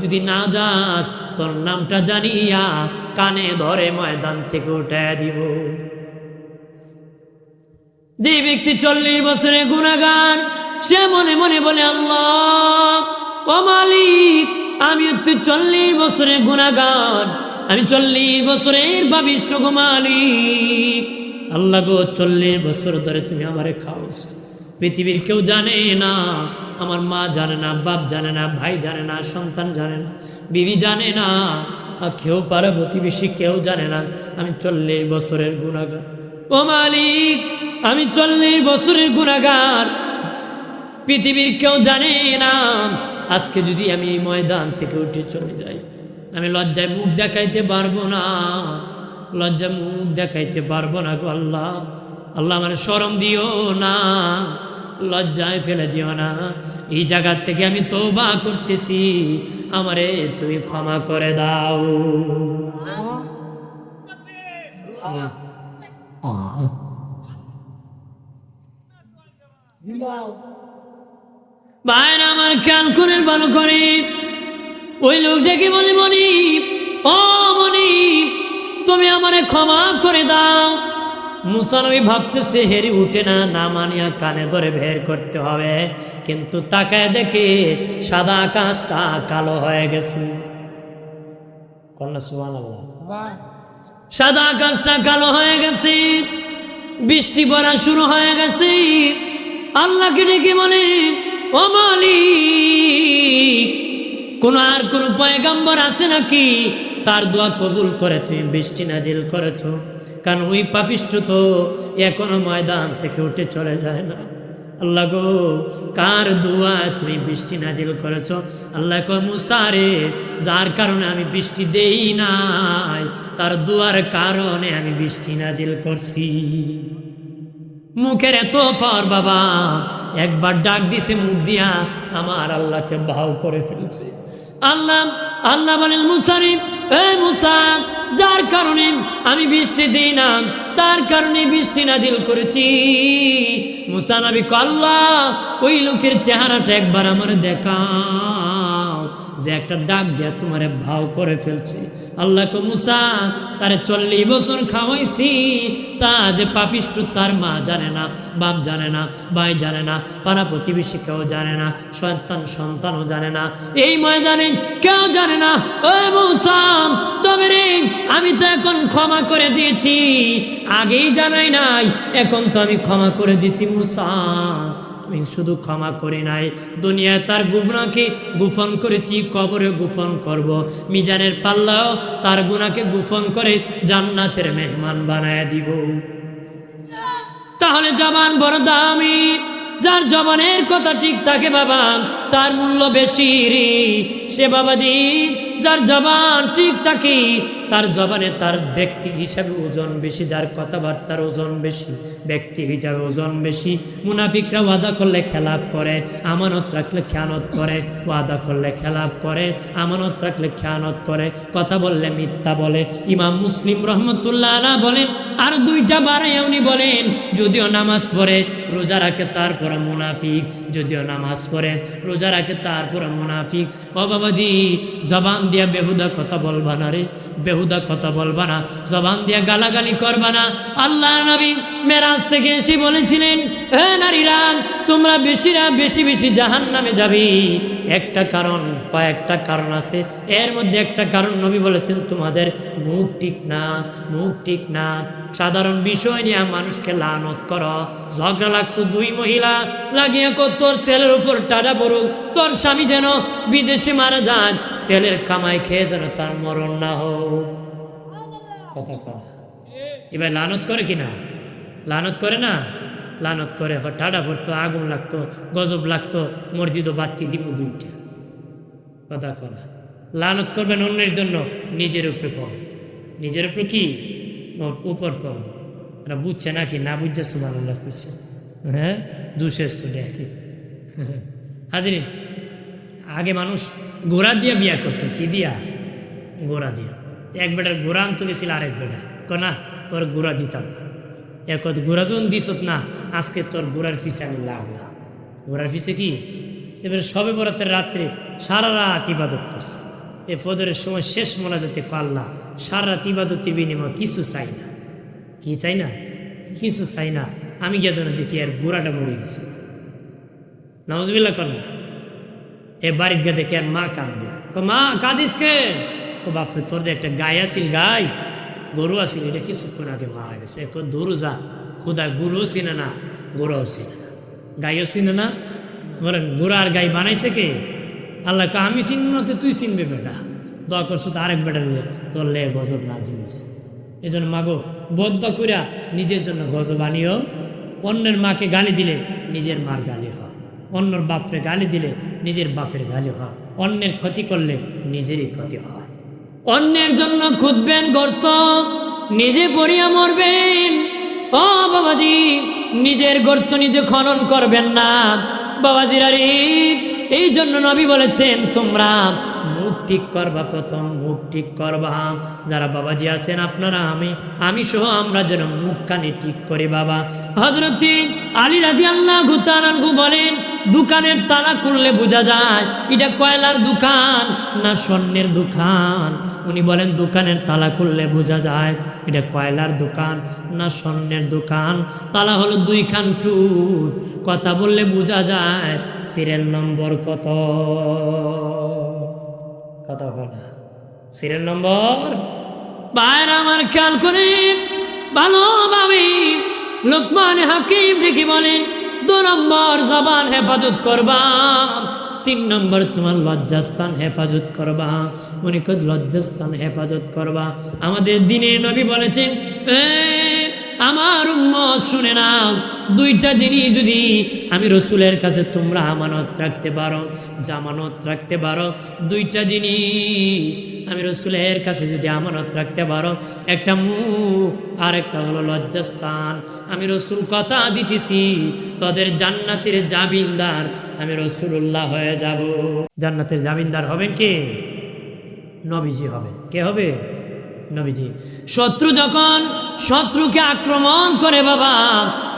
[SPEAKER 1] যদি না যাস তোর নামটা জানিয়া কানে ধরে ময়দান থেকে উঠে দিব। যে ব্যক্তি 40 বছরের গুনাহগার, সে মনে মনে বলে আল্লাহ ও মালিক, আমি তো 40 বছরের গুনাহগার, আমি 40 বছরের পাপিষ্ঠ গো মালিক। আল্লাহ গো 40 বছর ধরে তুমি আমারে খাওয়াইছো, পৃথিবীর কেউ জানে না, আমার মা জানে না, বাপ জানে না, ভাই জানে না, সন্তান জানে না, বিবি জানে না, কেউ পারে প্রতিবেশী কেউ জানে না, আমি 40 বছরের গুনাহগার। ও মালিক, আমি 40 বছরের গুনাহগার, পৃথিবীর কেউ জানে না। আজকে যদি আমি এই ময়দান থেকে উঠে চলে যাই, আমি লজ্জায় মুখ দেখাইতে পারবো না, লজ্জায় মুখ দেখাইতে পারবো না গো আল্লাহ। আল্লাহ আমার শরম দিও না, লজ্জায় ফেলে দিও না। এই জায়গা থেকে আমি তওবা করতেছি, আমারে তুমি ক্ষমা করে দাও। ভাইরা আমার খেয়াল করেন ভালো করে, ওই লোকটাকে বলে মনিব, ও মনিব, তুমি আমারে ক্ষমা করে দাও। মুসা নবী ভাবতেছে হেরি উঠে না, না মানিয়া কানে ধরে বের করতে হবে, কিন্তু তাকায় দেখে সাদা আকাশটা কালো হয়ে গেছে। কন্যা সুবহানাল্লাহ। সাদা আকাশটা কালো হয়ে গেছে, বৃষ্টি পড়া শুরু হয়ে গেছে। আল্লাহকে ডেকে বলে, ও মালিক, আর কোন পয়গম্বর আছে নাকি তার দোয়া কবুল করে তুমি বৃষ্টি নাজিল করেছো? কারণ ওই পাপিষ্ঠ তো এখনো ময়দান থেকে উঠে চলে যায় না। আল্লাহ গো, কার দোয়া তুমি বৃষ্টি নাজিল করেছো? আল্লাহ কয়, মুসা রে, যার কারণে আমি বৃষ্টি দেই নাই, তার দোয়ার কারণে আমি বৃষ্টি নাজিল করছি। মুখের এত পর বাবা, একবার ডাক দিছে মুখ দিয়া, আমার আল্লাহকে ভাও করে ফেলছে। আল্লাহ বলেন, মুসা রে, এ মুসা, যার কারণে আমি বৃষ্টি দিই না, তার কারণে বৃষ্টি নাজিল করেছি। মুসা নবী কয়, আল্লাহ, ওই লোকের চেহারাটা একবার আমার দেখাও যে একটা ডাক দিয়া তোমারে ভাও করে ফেলছে। আল্লাহ কো, মুসা, তারে 40 বছর খাওয়াইছি, তা যে পাপিষ্ঠ তার মা জানে না, বাপ জানে না, ভাই জানে না, পাড়া প্রতিবেশী কেউ জানে না, সন্তানও জানে না, এই ময়দানে কেউ জানে না। ওই মুসা, তবে রে, আমি তো এখন ক্ষমা করে দিয়েছি, আগেই জানাই নাই, এখন তো আমি ক্ষমা করে দিছি। মুসা, আমি শুধু ক্ষমা করি নাই, দুনিয়ায় তার গুনাহকে গোপন করেছি, কবরে গোপন করব, মিজানের পাল্লাও তার গুনাহকে গোপন করে জান্নাতের মেহমান বানায় দিব। তাহলে জবান বড় দামি, যার জবানের কথা ঠিক থাকে বাবা, তার মূল্য বেশি রে। সে বাবাজি, যার জবান ঠিক থাকে, তার জবানে তার ব্যক্তি হিসাবে ওজন বেশি, যার কথাবার্তার ওজন বেশি, ব্যক্তি হিসাবে ওজন বেশি। মুনাফিকরা ওয়াদা করলে খেলাপ করে, আমানত রাখলে খেয়ানত করে, ওয়াদা করলে খেলাপ করে, আমানত রাখলে খেয়ানত করে, কথা বললে মিথ্যা বলে। ইমাম মুসলিম রহমতুল্লাহ আলাইহি বলেন, আর 2টা বাড়াইয়া উনি বলেন, যদিও নামাজ পড়ে রোজা রাখে তারপর মুনাফিক, যদিও নামাজ পড়ে রোজা রাখে তারপর মুনাফিক। ও বাবাজি, জবান দিয়া বেহুদা কথা বলবা না রে, বেহুদা কথা বলবা না, জবান দিয়া গালাগালি করবা না। আল্লাহ নবী মেরাজ থেকে এসে বলেছিলেন, হে নারীরা, তোমরা বেশি বেশি জাহান্নামে যাবে। একটা কারণ, কয়েকটা কারণ আছে, এর মধ্যে একটা কারণ নবী বলেছেন, তোমাদের মুখ ঠিক না, মুখ ঠিক না। সাধারণ বিষয় নিয়ে মানুষকে লানত করো, ঝগড়া লাগছো 2 মহিলা লাগিয়ে কো, তোর ছেলের উপর টাটা পড়ুক, তোর স্বামী যেন বিদেশে মারা যায়, ছেলের কামাই খেয়ে যেন তার মরণ না হোক। কথা কর, এবার লানত করে কিনা? লানত করে না? লানত করে, টাটা পড়তো, আগুন লাগতো, গজব লাগতো, মসজিদও বাতি দিব 2টা। কথা করা, লানত করবেন অন্যের জন্য, নিজের উপরে পড়, নিজের উপরে কি উপর পড়ব। এরা বুঝছে নাকি? না বুঝছে সুবহানাল্লাহ বুঝছে, হ্যাঁ, জুসের সুদে আর কি। হাজিরিন, আগে মানুষ ঘোড়া দিয়ে বিয়া করতো, কি দিয়া? ঘোড়া দিয়া। এক বেটার ঘোড়া আনতে গেছিল, আরেক বেটা না, তোর ঘোড়া দিতাম। এক ঘোড়া যখন দিস না, আজকে তোর ঘোড়ার পিছে আমি লাগলাম। ঘোড়ার পিছে কি? এবারে সবে বরাতের রাত্রে সারা রাত ইবাদত করছে। এ ফজরের সময় শেষ মোনাজাতে আল্লাহ, সারা রাত ইবাদতের বিনিময় কিছু চাই না। কি চাই না? কিছু চাই না। আমি গিয়ে যেন দেখি আর ঘোড়াটা মরে গেছে। নাউজুবিল্লাহ কর না। এ বাড়ির গিয়ে দেখি আর মা কাঁদবে। মা কাঁদিস কে? বাপরে, তোর যে একটা গাই আছিল, গাই গরু আছিল, এটা কিছুক্ষণ আগে মারা গেছে। এখন দূর যা, খুদা গরুও চিনে না, গরুও চিনে না, গাইও চিনে না। বলেন, গরু আর গাই বানাইছে কে? আল্লাহ। আমি চিনব না, তুই চিনবে বেটা। দোয়া করছো তো আরেক বেটা নিয়ে, তোর লে গজব না জিনিস। এই জন্য মাগো, বদ্ধ কইরা নিজের জন্য গজব আনিও। অন্যের মাকে গালি দিলে নিজের মার গালি হয়, অন্যের বাপরে গালি দিলে নিজের বাপের গালি হয়, অন্যের ক্ষতি করলে নিজেরই ক্ষতি হয়। অন্যের জন্য খুঁজবেন গর্ত, নিজে পড়িয়া মরবেন। ও বাবাজি, নিজের গর্ত নিজে খনন করবেন না বাবাজিরা রে। এই জন্য নবী বলেছেন, তোমরা মুখ ঠিক করবা, প্রথম মুখ ঠিক করবা। যারা বাবাজি আছেন আপনারা, আমি সহ আমরা যেন মুখ কানে ঠিক করি বাবা। হযরত আলী রাদিয়াল্লাহু তাআলা আনহু বলেন, দোকানের তালা খুললে বোঝা যায় এটা কয়লার দোকান না স্বর্ণের দোকান। উনি বলেন, দোকানের তালা খুললে বোঝা যায় এটা কয়লার দোকান না স্বর্ণের দোকান, তালা হলো 2 খান টুট। কথা বললে বোঝা যায় সিরিয়াল নম্বর কত। কথা বলা সিরিয়াল নম্বর। বাইরে আমার খেয়াল করে ভালোভাবে লোকমান হাকিম ডেকে বলেন, 2 নম্বর জবান হেফাজত করবা, 3 নম্বর তোমার লজ্জাস্থান হেফাজত করবা। মনে কর লজ্জাস্থান হেফাজত করবা। আমাদের দিনের নবী বলেছেন, আমার উম্মত শুনে নাও, 2টা জিনিস যদি আমি রসুলের কাছে তোমরা আমানত রাখতে পারো, জামানত রাখতে পারো, 2টা জিনিস আমি রসুলের কাছে যদি আমানত রাখতে পারো, একটা মুখ আর একটা হলো লজ্জাস্থান। আমি রসুল কথা দিতেছি, তোদের জান্নাতের জামিনদার আমি রসুল্লাহ হয়ে যাব। জান্নাতের জামিনদার হবেন কে? নবীজি হবে। কে হবে? নবীজি। শত্রু যখন শত্রুকে আক্রমণ করে বাবা,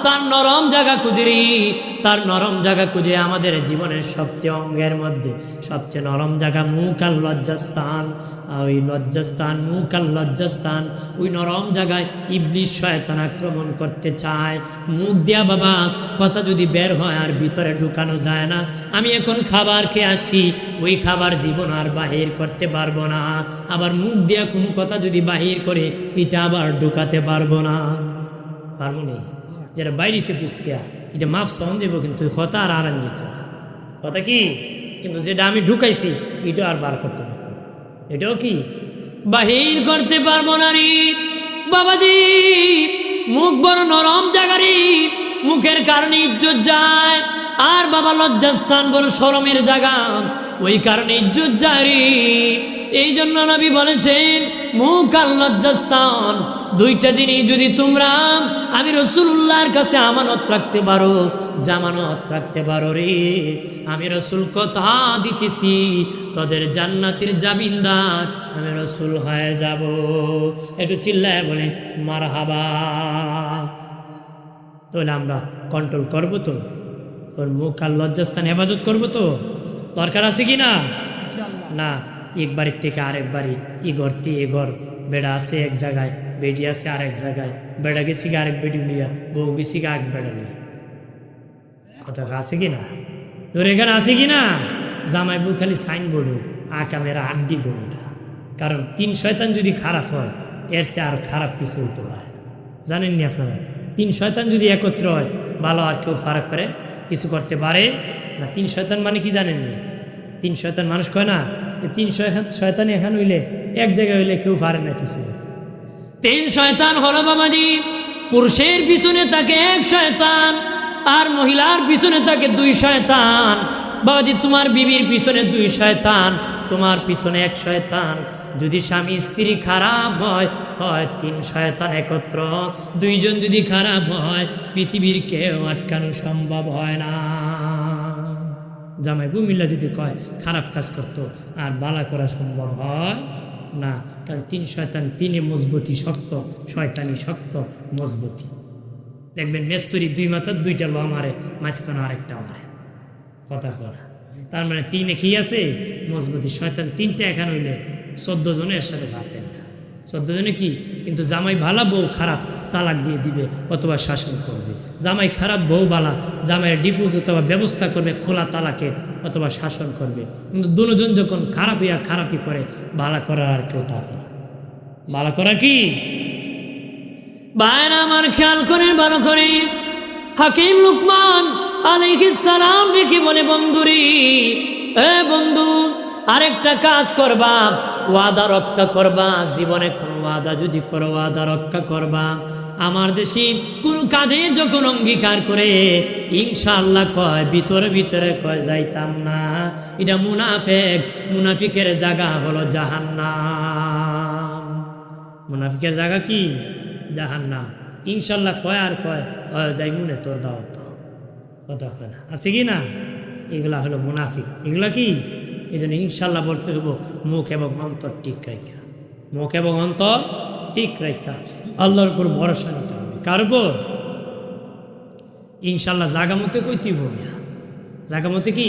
[SPEAKER 1] তার নরম জায়গা খুঁজরি, তার নরম জায়গা খুঁজে। আমাদের জীবনের সবচেয়ে অঙ্গের মধ্যে সবচেয়ে নরম জায়গা মুখ আর লজ্জাস্থান। ওই লজ্জাস্থান, মুখ আর লজ্জাস্থান, ওই নরম জায়গায় ইবলিস শয়তান আক্রমণ করতে চায়। মুখ দিয়া বাবা কথা যদি বের হয় আর ভিতরে ঢুকানো যায় না। আমি এখন খাবার খেয়ে আসছি, ওই খাবার জীবন আর বাহির করতে পারবো না। আবার মুখ দিয়া কোনো কথা যদি বাহির করে, এটা আবার ঢুকাতে পারবো না। পারবো না। যেটা বাইরেছে পুষ্কিয়া, এটা মাফ সহন দেবো, কিন্তু কথা আর আরাম দিত কথা কি, কিন্তু যেটা আমি ঢুকাইছি এটা আর বার করতে পারবো, এটাও কি বাহির করতে পারবো না রে বাবাজি। মুখ বড় নরম জায়গা রে, মুখের কারণে ইজ্জত যায়। আর বাবা লজ্জাস্থান বড় শরমের জায়গা, ওই কারণে ইজ্জত যায় রে। এই জন্য নবী বলেছেন, মুখ আর লজ্জাস্থান 2টা জিনিস যদি তোমরা আমি রসুল্লাহর কাছে আমানত রাখতে পারো, জামানত রাখতে পারো রে, আমি রসুল কথা দিতেছি, তোদের জান্নাতের জামিনদার আমি রসুল হয়ে যাব। একটু চিল্লায় বলে মারহাবা। তাহলে আমরা কন্ট্রোল করবো তো, ওর মুখ আর লজ্জাস্থান হেফাজত করবো তো। দরকার আছে কি না? না, এক বাড়ির থেকে আরেক বাড়ি, ই ঘর থেকে এ ঘর, বেড়া আছে এক জায়গায়, বেডি আছে আরেক জায়গায়, বেড়া গেছি আরেক বেডি নিয়া, বউ গেছি আরেক বেড়া নিয়ে। কথা আছে কি না? তোর এখানে আছে কি না? জামাই বউ খালি সাইন বোর্ড আঁকা মেরা আড্ডি দৌড়া। কারণ 3 শয়তান যদি খারাপ হয়, এর চেয়ে আর খারাপ কিছু হইতে পারে। জানেননি আপনারা? 3 শয়তান যদি একত্র হয়, ভালো আর কেউ ফারাক করে কিছু করতে পারে না। 3 শয়তান মানে কি জানেননি? 3 শয়তান মানুষ কয় না, 3 শয়তান এখানে হইলে, এক জায়গায় হইলে কেউ পারে না কিছু। 3 শয়তান হলো বাবাজি, পুরুষের পিছনে থাকে 1 শয়তান, আর মহিলার পিছনে থাকে 2 শয়তান। বাবাজি তোমার বিবির পিছনে 2 শয়তান, তোমার পিছনে 1 শয়তান। যদি স্বামী স্ত্রী খারাপ হয়, 3 শয়তান একত্র। 2 জন যদি খারাপ হয়, পৃথিবীর কেউ আটকানো সম্ভব হয় না। জামাই বউ মিল্লা যদি কয় খারাপ কাজ করতো, আর বালা করা সম্ভব হয় না। কারণ 3 শয়তান, 3 মজবুতি শক্ত, শয়তানি শক্ত মজবুতি। দেখবেন মেস্তরি 2 মাথার 2টা লো মারে, মাঝখানে আরেকটা মারে। কথা করা তার মানে 3 কি আছে মজবুতি। শয়তান 3টা এখানে হইলে 14 জনের সাথে ভাতেন না। 14 জনে কি, কিন্তু জামাই ভালা বউ খারাপ, তালাক দিয়ে দিবে অথবা শাসন করবে। জামাই খারাপ বউ বালা, জামাইয়ের ডিপোজ অথবা ব্যবস্থা করবে খোলা তালাকের অথবা শাসন করবে। কিন্তু দুজন যখন খারাপ হইয়া খারাপই করে, ভালা করার আর কেউ থাকে না। ভালা করা কি বাইরে আমার খেয়াল করেন ভালো করে। হাকিম লুকমান আলাইহিস সালাম রেখে বলে, বন্ধুরি এ বন্ধু, আরেকটা কাজ করবা, ওয়াদা রক্ষা করবা। জীবনে কোনো ওয়াদা যদি করো, ওয়াদা রক্ষা করবা। আমার দেশে কোনো কাজে যখন অঙ্গীকার করে ইনশাআল্লাহ কয়, ভিতরে ভিতরে কয় যাইতাম না, এটা মুনাফিক। মুনাফিকের জায়গা হলো জাহান্নাম। মুনাফিকের জায়গা কি? জাহান্নাম। ইনশাআল্লাহ কয় আর কয় যাই মনে তোর দাও তো। কথা কয় না, আছে কি না? এগুলা হলো মুনাফিক। এগুলা কি? এই জন্য ইনশাআল্লাহ বলতে হবো মুখ এবং অন্তর ঠিক রাখা। মুখ এবং অন্তর ঠিক রাখা, আল্লাহর উপর ভরসা নিতে হবে। কার উপর? ইনশাআল্লাহ জাগামতে কইতে হবে। জাগামতে কি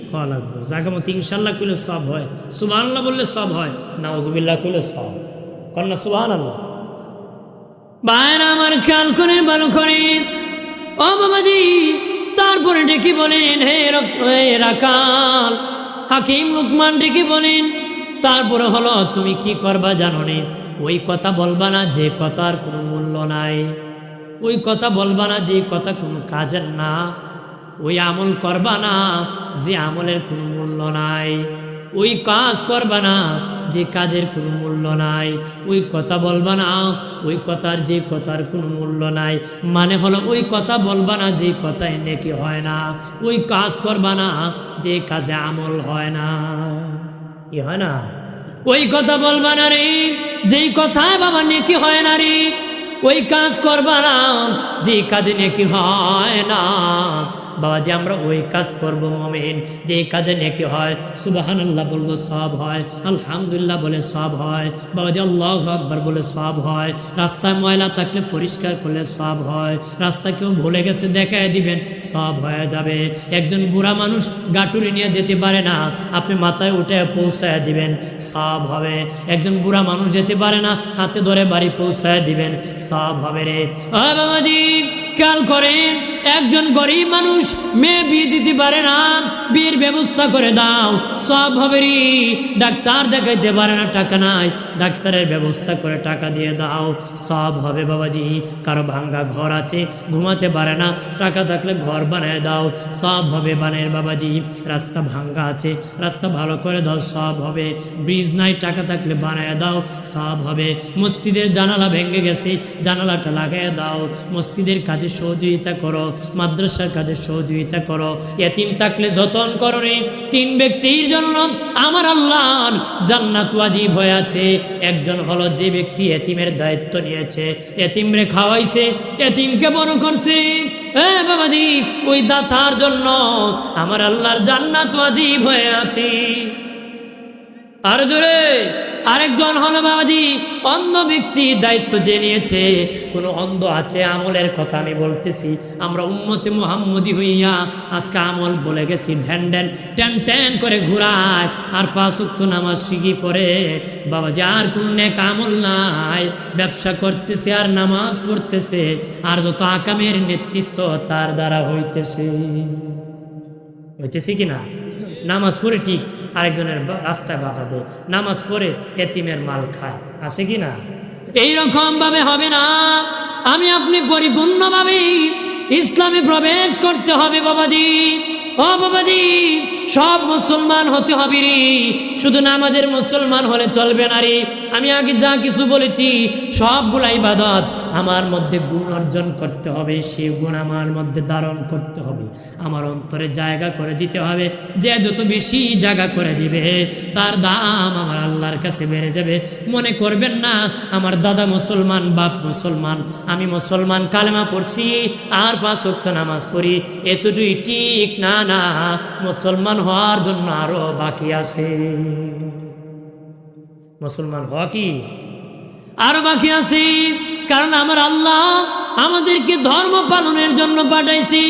[SPEAKER 1] খাওয়া লাগবে? জাগামতে ইনশাআল্লাহ কইলে সব হয়, সুবহানাল্লাহ বললে সব হয়, নাউযুবিল্লাহ কইলে সব কন্যা সুবহানাল্লাহ। ভাইরা আমার খেয়াল করে ভালো করে, ও বাবাজি, তারপরে ডেকে বলেন, হে রাখাল হাকিম লুকমান ডেকে বলেন, তারপরে হলো তুমি কি করবা জানো নি? ওই কথা বলবা না যে কথার কোনো মূল্য নাই, ওই কথা বলবা না যে কথা কোনো কাজের না, ওই আমল করবা না যে আমলের কোনো মূল্য নাই, ওই কাজ করবা না যে কাজের কোনো মূল্য নাই, ওই কথা বলবা না ওই কথার যে কথার কোনো মূল্য নাই। মানে হলো ওই কথা বলবা না যে কথায় নেকি হয় না, ওই কাজ করবা না যে কাজে আমল হয় না। কি হয় না? ওই কথা বলবা না রে যেই কথায় বাবা নেকি হয় না রে, ওই কাজ করবা না যে কাজে নেকি হয় না। বাবাজি আমরা ওই কাজ করব মুমিন যে কাজে নেকি হয়, সুবহানাল্লাহ বলবো সওয়াব হয়, আলহামদুলিল্লাহ বলে সওয়াব হয়, বাবাজি আল্লাহু আকবার বলে সওয়াব হয়, রাস্তায় ময়লা থাকলে পরিষ্কার করলে সওয়াব হয়, রাস্তা কেউ ভুলে গেছে দেখায় দিবেন সওয়াব হয়ে যাবে। একজন বুড়া মানুষ গাটুরি নিয়ে যেতে পারে না, আপনি মাথায় উঠে পৌঁছায় দিবেন সওয়াব হবে। একজন বুড়া মানুষ যেতে পারে না, হাতে ধরে বাড়ি পৌঁছায় দিবেন সওয়াব হবে রে। ও বাবাজি খেয়াল করেন, একজন গরিব মানুষ মেয়ে বিয়ে দিতে পারে না, বিয়ের ব্যবস্থা করে দাও সওয়াব হবে রে। ডাক্তার দেখাইতে পারে না, টাকা নাই, ডাক্তারের ব্যবস্থা করে টাকা দিয়ে দাও সওয়াব হবে বাবাজি। কারো ভাঙ্গা ঘর আছে ঘুমাতে পারে না, টাকা থাকলে ঘর বানায় দাও সওয়াব হবে বানের বাবাজি। রাস্তা ভাঙ্গা আছে রাস্তা ভালো করে দাও সওয়াব হবে। ব্রিজ নাই, টাকা থাকলে বানায় দাও সওয়াব হবে। মসজিদের জানালা ভেঙে গেছে জানালাটা লাগাই দাও, মসজিদের কাজে সহযোগিতা করো, মাদ্রাসার কাজে সহযোগিতা করো। এতিম থাকলে যতন করো রে। 3 ব্যক্তির জন্য আমার আল্লাহর জান্নাত ওয়াজিব হয়ে আছে। একজন হলো যে ব্যক্তি এতিমের দায়িত্ব নিয়েছে, এতিমরে খাওয়াইছে, এতিমকে বড় করছে, বাবাজি ওই দাতার জন্য আমার আল্লাহর জান্নাত ওয়াজিব হয়ে আছে। আর জোরে আরেকজন হলো বাবাজি অন্ধ ব্যক্তি দায়িত্ব যে নিয়েছে। কোনো অন্ধ আছে, আমলের কথা আমি বলতেছি, আমরা উম্মতে মুহাম্মদি হইয়া আজকে আমল বলে গেছি, ঢ্যান ঢ্যান ট্যান ট্যান করে ঘুরায় আর 5 ওয়াক্ত নামাজ শিখি পড়ে বাবাজি, আর কোন নেক আমল নাই, ব্যবসা করতেছে আর নামাজ পড়তেছে, আর যত আকামের নেতৃত্ব তার দ্বারা হইতেছে কিনা। নামাজ পড়ে ঠিক আরেকজনের রাস্তায় বাধা দেয়, নামাজ পড়ে এতিমের মাল খায়, আছে কি না? এইরকম ভাবে হবে না। আমি আপনি পরিপূর্ণভাবে ইসলামে প্রবেশ করতে হবে বাবাজি। ও বাবাজি সব মুসলমান হতে হবে রে, শুধু নামাজের মুসলমান হলে চলবে না রে। আমি আগে যা কিছু বলেছি সবগুলা ইবাদত আমার মধ্যে গুণ অর্জন করতে হবে, সেই গুণ আমার মধ্যে ধারণ করতে হবে, আমার অন্তরে জায়গা করে দিতে হবে। যে যত বেশি জায়গা করে দিবে তার দাম আমার আল্লাহর কাছে বেড়ে যাবে। মনে করবেন না আমার দাদা মুসলমান, বাপ মুসলমান, আমি মুসলমান, কালেমা পড়ছি আর 5 ওয়াক্ত নামাজ পড়ি, এতটুকুই ঠিক না। না, মুসলমান হওয়ার জন্য আরো বাকি আছে। মুসলমান হওয়া কি আরো বাকি আছে, কারণ আমার আল্লাহ আমাদেরকে ধর্ম পালনের জন্য পাঠাইছি।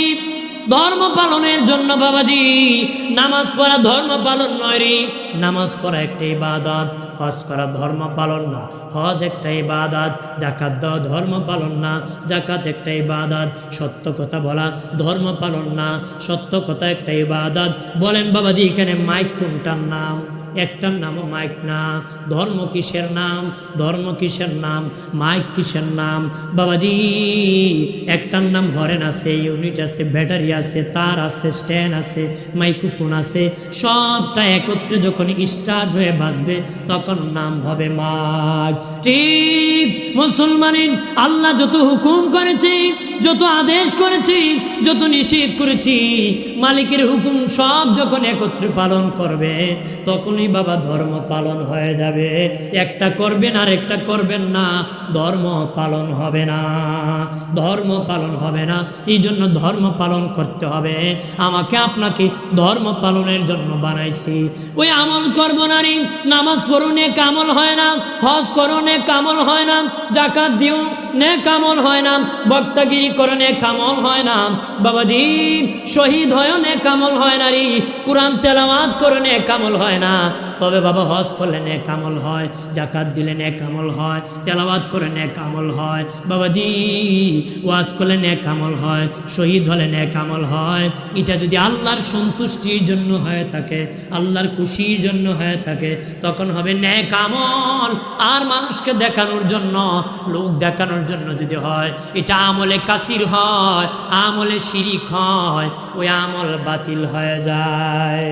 [SPEAKER 1] ধর্ম পালনের জন্য বাবাজি, নামাজ পড়া ধর্ম পালন নয় রে। নামাজ পড়া একটা ইবাদত, হজ করা ধর্ম পালন না, হজ একটা ইবাদত। যাকাত দেওয়া ধর্ম পালন না, যাকাত একটা ইবাদত। সত্য কথা বলা ধর্ম পালন না, সত্য কথা একটা ইবাদত। বলেন বাবাজি এখানে মাইক কোনটার নাম? একটার নামও মাইক না। ধর্ম কিসের নাম? ধর্ম কিসের নাম? মাইক কিসের নাম? বাবাজি একটার নাম হরেন আছে, ইউনিট আছে, ব্যাটারি আছে, তার আছে, স্ট্যান্ড আছে, মাইক্রোফোন আছে, সবটা একত্রে যখন স্টার্ট হয়ে বাজবে তখন নাম হবে মাইক। ঠিক মুসলমানের আল্লাহ যত হুকুম করেছে, যত আদেশ করেছি, যত নিষেধ করেছি, মালিকের হুকুম সব যখন একত্রে পালন করবে তখনই বাবা ধর্ম পালন হয়ে যাবে। একটা করবেন আর একটা করবেন না, ধর্ম পালন হবে না, ধর্ম পালন হবে না। এই জন্য ধর্ম পালন করতে হবে। আমাকে আপনাকে ধর্ম পালনের জন্য বানাইছি। ওই আমল করবো না রে, নামাজ পড়ো নেক আমল হয় না, হজ করো নেক আমল হয় না, যাকাত দিও নেক আমল হয় না, বক্তাগিরি করো নেক আমল হয় না বাবাজি, শহীদ হয় নেক আমল হয় না রে, কোরআন তেলাওয়াত করে নেক আমল হয় না। তবে বাবা হজ করলে নেক আমল হয়, যাকাত দিলে নেক আমল হয়, তেলাওয়াত করে নেক আমল হয় বাবাজি, ওয়াজ করলে নেক আমল হয়, শহীদ হলে নেক আমল হয়। এটা যদি আল্লাহর সন্তুষ্টির জন্য হয়ে থাকে, আল্লাহর খুশির জন্য হয়ে থাকে, তখন হবে নেক আমল। আর মানুষকে দেখানোর জন্য, লোক দেখানোর জন্য যদি হয়, এটা আমলে কাসির হয়, আমলে শিরিক হয়, ওই আমল বাতিল হয়ে যায়।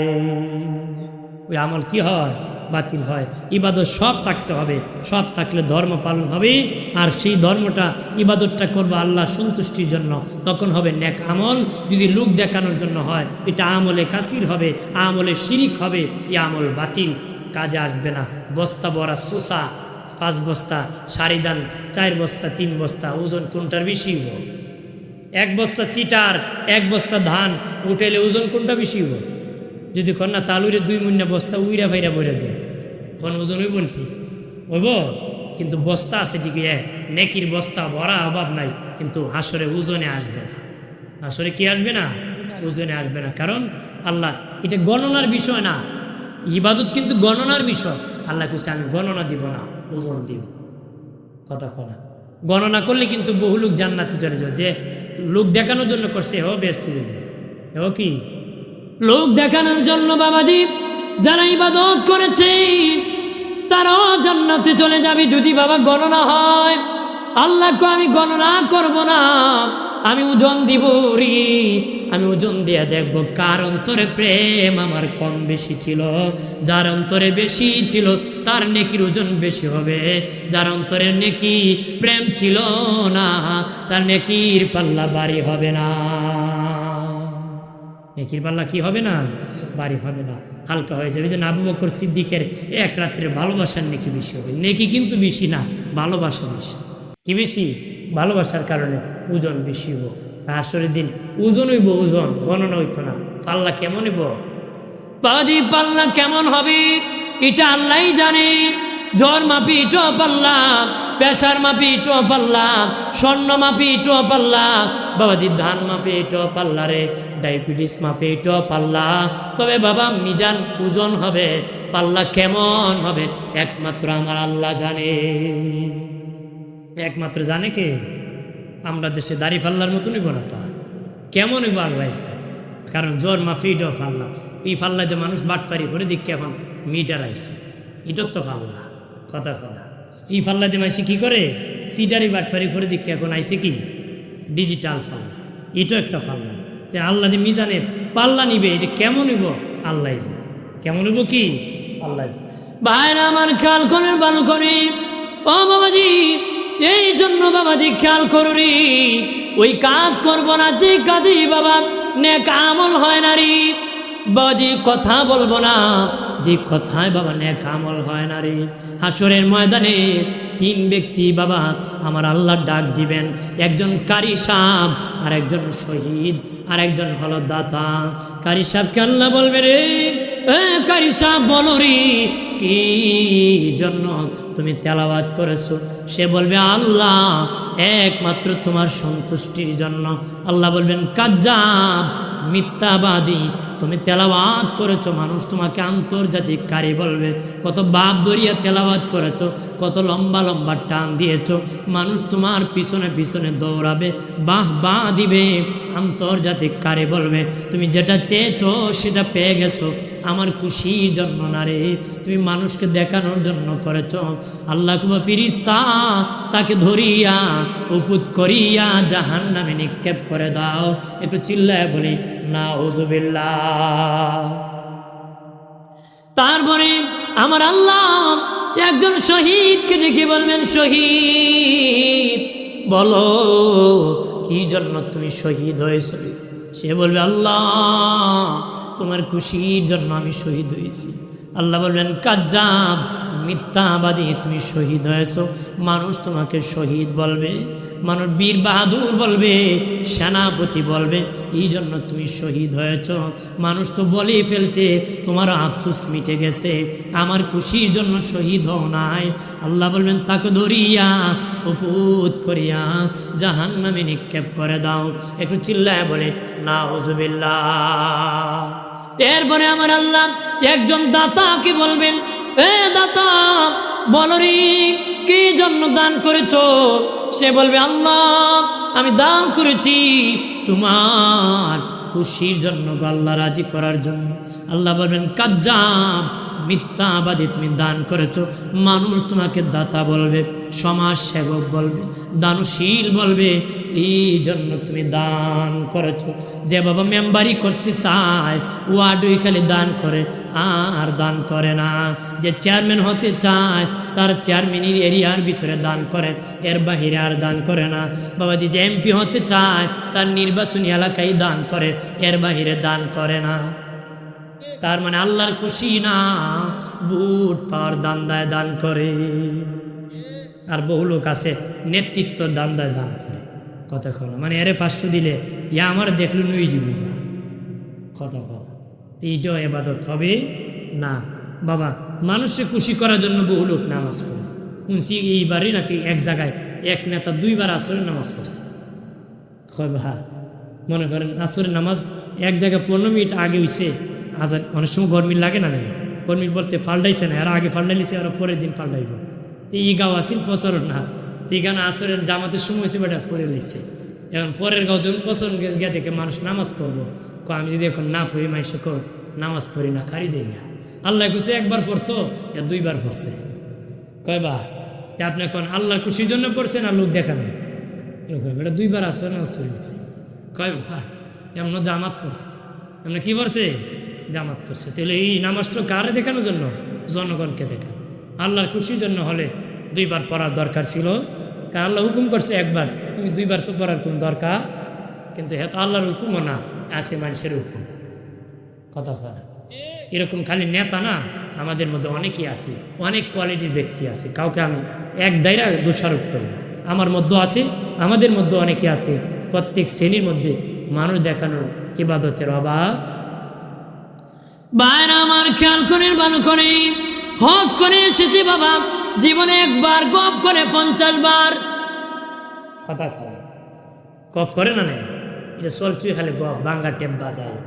[SPEAKER 1] ওই আমল কি হয়? বাতিল হয়। ইবাদত সব থাকতে হবে, সব থাকলে ধর্ম পালন হবে, আর সেই ধর্মটা ইবাদতটা করবো আল্লাহ সন্তুষ্টির জন্য, তখন হবে নেক আমল। যদি লোক দেখানোর জন্য হয়, এটা আমলে কাসির হবে, আমলে শিরিক হবে, এই আমল বাতিল, কাজে আসবে না। বস্তা ভরা শোষা 5 বস্তা, সারিদান 4 বস্তা 3 বস্তা, ওজন কোনটার বেশি হবো? 1 বস্তা চিটার 1 বস্তা ধান উঠেলে ওজন কোনটা বেশি হবো? যদি কন্যা তালুরে 2 মুন্না বস্তা উইরা ভাইরা বইরা দেব, কোন ওজন হইব নাকি? হইব? কিন্তু বস্তা আছে ঠিকই, নেকির বস্তা ভরা, অভাব নাই, কিন্তু হাসরে ওজনে আসবে না। হাসরে কি আসবে না? ওজনে আসবে না। কারণ আল্লাহ, এটা গণনার বিষয় না, ইবাদত কিন্তু গণনার বিষয়। আল্লাহ কইছে আমি গণনা দিব না, ওজন দিব। কথা কনা গণনা করলে কিন্তু বহু লোক জান্নাতে চলে যাবে। যে লোক দেখানোর জন্য করছে, ও বেশি ও কি লোক দেখানোর জন্য বাবাজি যারা ইবাদত করেছে তারাও জান্নাতে চলে যাবে যদি বাবা গণনা হয়। আল্লাহকে আমি গণনা করব না, আমি ওজন দিব রে, আমি ওজন দিয়ে দেখব কার অন্তরে প্রেম আমার কম বেশি ছিল। যার অন্তরে বেশি ছিল তার নেকির ওজন বেশি হবে, যার অন্তরে নেকি প্রেম ছিল না তার নেকির পাল্লা ভারী হবে না। নেকির পাল্লা কি হবে না? ভারী হবে না, হালকা হয়ে যাবে। যে আবু বকর সিদ্দিকের 1 রাত্রের ভালোবাসার নেকি বেশি হবে। নেকি কিন্তু বেশি না, ভালোবাসা বেশি। কি বেশি? ভালোবাসার কারণে ওজন বেশি হইব। হাসরের দিন ওজন হইব, ওজন গণনা হইতো না। পাল্লা কেমন হইব বাবাজি? পাল্লা কেমন হবে এটা আল্লাহ জানে। জ্বর মাপি ইটো পাল্লা, প্রেসার মাপি ইটো পাল্লা, স্বর্ণ মাপি ইটো পাল্লা বাবাজি, ধান মাপে ইটো পাল্লা রে, ডায়াবেটিস মাপে ইটো পাল্লা। তবে বাবা মিজান ওজন হবে, পাল্লা কেমন হবে একমাত্র আমার আল্লাহ জানে। একমাত্র জানে কে? আমরা দেশে দাড়ি ফাল্লার মতো নিব না, তা কেমন হইব আল্লাহ। কারণ জ্বর মাফি ইটাও ফাল্লা, এই ফাল্লাতে মানুষ বাটপারি করে দিকে এখন মিটার আইছে, এটার তো ফাল্লা। কথা কথা এই ফাল্লাতে মানুষ কি করে? সিটারি বাটপারি করে দিকে এখন আইছে কি ডিজিটাল ফাল্লা, এটাও একটা ফাল্লা। আল্লাহ যে মিজানে পাল্লা নিবে, এটা কেমন হইব আল্লাহ জানে। কেমন হইব কি আল্লাহ জানে। ভাইরা আমার খেয়াল করেন, ভালো করে ও বাবাজি, এই জন্য বাবাজি খেয়াল করুরি, ওই কাজ করবো না যে কাজে বাবা নেক আমল হয় না রে বাবাজি। কথা বলবো না যে কথায় বাবা নেক আমল হয় না রে। হাসরের ময়দানে 3 ব্যক্তি বাবা আমার আল্লাহ ডাক দিবেন, একজন কারি সাহেব, আর একজন শহীদ, আর একজন হলো দাতা। কারি সাহেবকে আল্লাহ বলবে রে কারি সাহেব বলো রে কি জন্য তুমি তেলাওয়াত করেছো? সে বলবে আল্লাহ একমাত্র তোমার সন্তুষ্টির জন্য। আল্লাহ বলবেন কাজ্জাব, মিথ্যাবাদী, তুমি তেলাওয়াত করেছো, মানুষ তোমাকে আন্তর্জাতিক কারি বলবে। কত বাপ দরিয়া তেলাওয়াত করেছো, কত লম্বা লম্বা টান দিয়েছো, মানুষ তোমার পিছনে পিছনে দৌড়াবে, বাহ বাহ দিবে, আন্তর্জাতিক কারি বলবে। তুমি যেটা চেয়েছো সেটা পেয়ে গেছো, আমার খুশির জন্য না রে, তুমি মানুষকে দেখানোর জন্য করেছো। আল্লাহ কুবা ফিরিস্তা তাকে ধরিয়া উপুত করিয়া জাহান্নামে নিক্ষেপ করে দাও। একটু চিল্লায় বলি নাউযুবিল্লাহ। তারপরে আমার আল্লাহ একজন শহীদকে ডেকে বলবেন, শহীদ বলো কি জন্য তুমি শহীদ হয়েছ? সে বলবে আল্লাহ তোমার খুশির জন্য আমি শহীদ হয়েছি। আল্লাহ বলবেন কাজ্জাব, মিথ্যাবাদী, তুমি শহীদ হয়েছ, মানুষ তোমাকে শহীদ বলবে। মানুষ বীর বাহাদুর বলবে, সেনাপতি বলবে, এই জন্য তুমি শহীদ হয়েছ। মানুষ তো বলেই ফেলছে তোমার আফসোস মিটে গেছে, আমার খুশির জন্য শহীদ হও নাই। আল্লাহ বলবেন তাকে ধরিয়া উপুত করিয়া জাহান্নামে নিক্ষেপ করে দাও। একটু চিল্লায় বলে নাউজুবিল্লাহ। এরপরে আমার আল্লাহ একজন দাতাকে বলবেন, এ দাতা বলো রে কি জন্য দান করেছো? সে বলবে আল্লাহ আমি দান করেছি তোমার খুশির জন্য, আল্লাহ রাজি করার জন্য। আল্লাহ বলবেন কাজ্জাব, মিথ্যাবাদী, তুমি দান করেছো। মানুষ তোমাকে দাতা বলবে, সমাজ সেবক বলবে, দানশীল বলবে, এই জন্য তুমি দান করেছো। যে বাবা মেম্বারি করতে চায় ওয়ার্ডই খালি দান করে আর দান করে না। যে চেয়ারম্যান হতে চায় তার চেয়ারম্যানের এরিয়ার ভিতরে দান করে, এর বাহিরে আর দান করে না। বাবাজি যে এমপি হতে চায় তার নির্বাচনী এলাকায় দান করে, এর বাহিরে দান করে না। তার মানে আল্লাহর খুশি না, বুট পাওয়ার দান্দায় দান করে। আর বহু লোক আছে নেতৃত্ব দান্দায় দান করে। কথা কর মানে এরে 500 দিলে ইয়া আমার দেখলো নুই জীবন কথা কর, এইটাও এবাদত হবে না। বাবা মানুষকে খুশি করার জন্য বহু লোক নামাজ পড়ে। শুনছি এইবারই নাকি এক জায়গায় এক নেতা 2 বার আসরের নামাজ পড়ছে। কয় ভা মনে করেন আসরের নামাজ এক জায়গায় 15 মিনিট আগে হইছে আজান। অনেক সময় গরমির লাগে না, গরমির বলতে পাল্টাইছে না, আর আগে পাল্টাইছে আর পরের দিন পাল্টাইব। এই গাও আসিল প্রচলন না, এইখানে আসরের জামাতের সময় হয়েছে বেটা পরে লেগছে। এখন পরের গাও যখন প্রচলন গে থেকে মানুষ নামাজ পড়বো, আমি যদি এখন না পড়ি মানুষ নামাজ পড়ি না, খারি যাই না। আল্লাহ খুশি একবার পড়তো, 2 বার পড়ছে। কয় বা আপনি এখন আল্লাহর খুশির জন্য পড়ছেন আর লোক দেখানো, এটা 2 বার আসরে নামাজ পড়ে গেছে। কয় বা এমন জামাত পড়ছে, এমন কি পড়ছে? জামাত পড়ছে। তাহলে এই নামাজটা কারে দেখানোর জন্য? জনগণকে দেখানো। আল্লাহর খুশির জন্য হলে 2 বার পড়ার দরকার ছিল, কারণ আল্লাহ হুকুম করছে একবার, তুমি 2 বার তো পড়ার কোন দরকার? কিন্তু এত আল্লাহর হুকুমও না, আছে মানুষের হুকুম। কথা কয় এরকম খালি নেতা না, আমাদের মধ্যে অনেকেই আছে, অনেক কোয়ালিটির ব্যক্তি আছে। কাউকে আমি এক দায়রা দোষারোপ করি না, আমার মধ্যে আছে, আমাদের মধ্যে অনেকে আছে। প্রত্যেক শ্রেণীর মধ্যে মানুষ দেখানোর ইবাদতের অভাব। বাইরে আমার খেয়াল করে ভালো করে হজ করে এসেছি বাবা, জীবনে একবার গপ করে 50 বার। কথা খারাপ গপ করে না, এটা চলছে খালি গপ। বাঙ্গা টেপ বাজায়,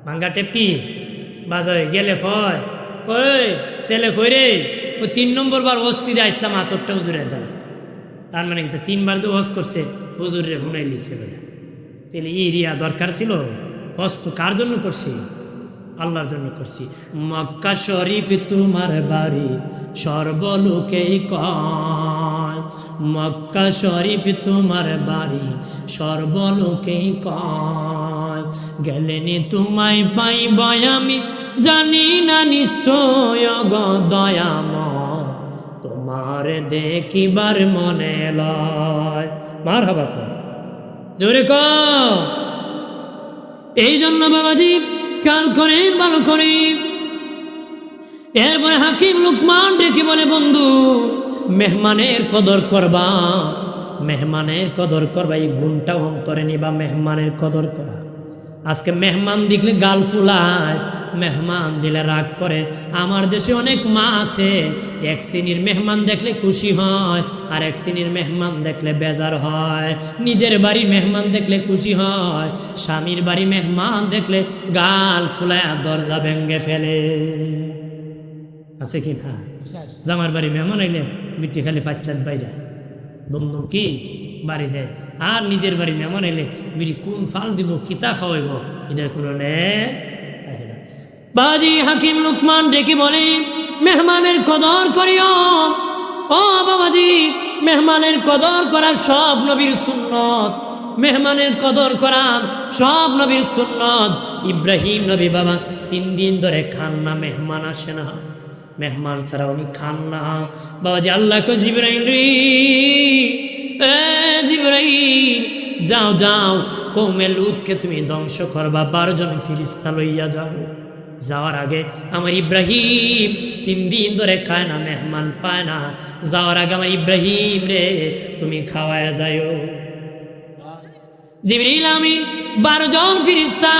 [SPEAKER 1] বাঙ্গা টেপ কি বাজায় গেলে কয় কই ছেলে কই রে, ওই 3 নম্বর বার অস্তি দিয়ে আসলাম আতরটা হুজুরের দ্বারা। তার মানে 3 বার তো হজ করছে, হুজুরে হুনাই লিছে। তাহলে এই রিয়া দরকার ছিল? হজ তো কার জন্য করছি? আল্লাহর জন্য করছি। মক্কা শরীফ তোমার বাড়ি সর্বলোকেই কয়, মক্কা শরীফ তোমার বাড়ি সর্বলোকেই কয়, গেলেনি তোমায় পাইব আমি জানি না নিশ্চয় গো দয়াময়, তোমার দেখিবার মনে লয়। মারহাবা কর, জোরে কর। এই জন্য বাবাজি খেয়াল করে ভালো করে। এরপরে হাকিম লুকমান ডেকে বলে বন্ধু মেহমানের কদর করবা, মেহমানের কদর করবা, এই গুণটা অন্তরে নিবা, মেহমানের কদর করা। আজকে মেহমান দেখলে গাল ফুলায়, মেহমান দিলে রাগ করে। আমার দেশে অনেক মা আছে, এক শ্রেণীর মেহমান দেখলে খুশি হয়, আর এক শ্রেণীর মেহমান দেখলে বেজার হয়। নিজের বাড়ি মেহমান দেখলে খুশি হয়, স্বামীর বাড়ি মেহমান দেখলে গাল ফুলায় দরজা ভেঙ্গে ফেলে। আছে কি না? জামার বাড়ি মেহমান আইলে মিট্টি খালি ফাচ্চাত বাইরে দমদম কি বাড়ি দেয়, আর নিজের বাড়ি মেহমান এলে বিড়ি কোন ফাল দিব, কিতা খাওয়াইব, এটার কোনো বাজি। হাকিম লুকমান ডেকে বলে মেহমানের কদর করিও। ও বাবাজি, মেহমানের কদর করার সব নবীর সুন্নত, মেহমানের কদর করা সব নবীর সুন্নত। ইব্রাহিম নবী বাবা 3 দিন ধরে খান না, মেহমান আসে না, মেহমান ছাড়া উনি খান না। বাবাজি আল্লাহকে জিবরাইল জিবরাইল যাও যাও কওমে লুতকে তুমি ধ্বংস করবা, 12 জন ফিরিস্তা লইয়া যাও। যাওয়ার আগে আমার ইব্রাহিম 3 দিন ধরে খায় না, মেহমান পায় না, যাওয়ার আগে আমার ইব্রাহিম রে তুমি খাওয়ায় যাও। জিবরিল আমিন 12 জন ফেরেশতা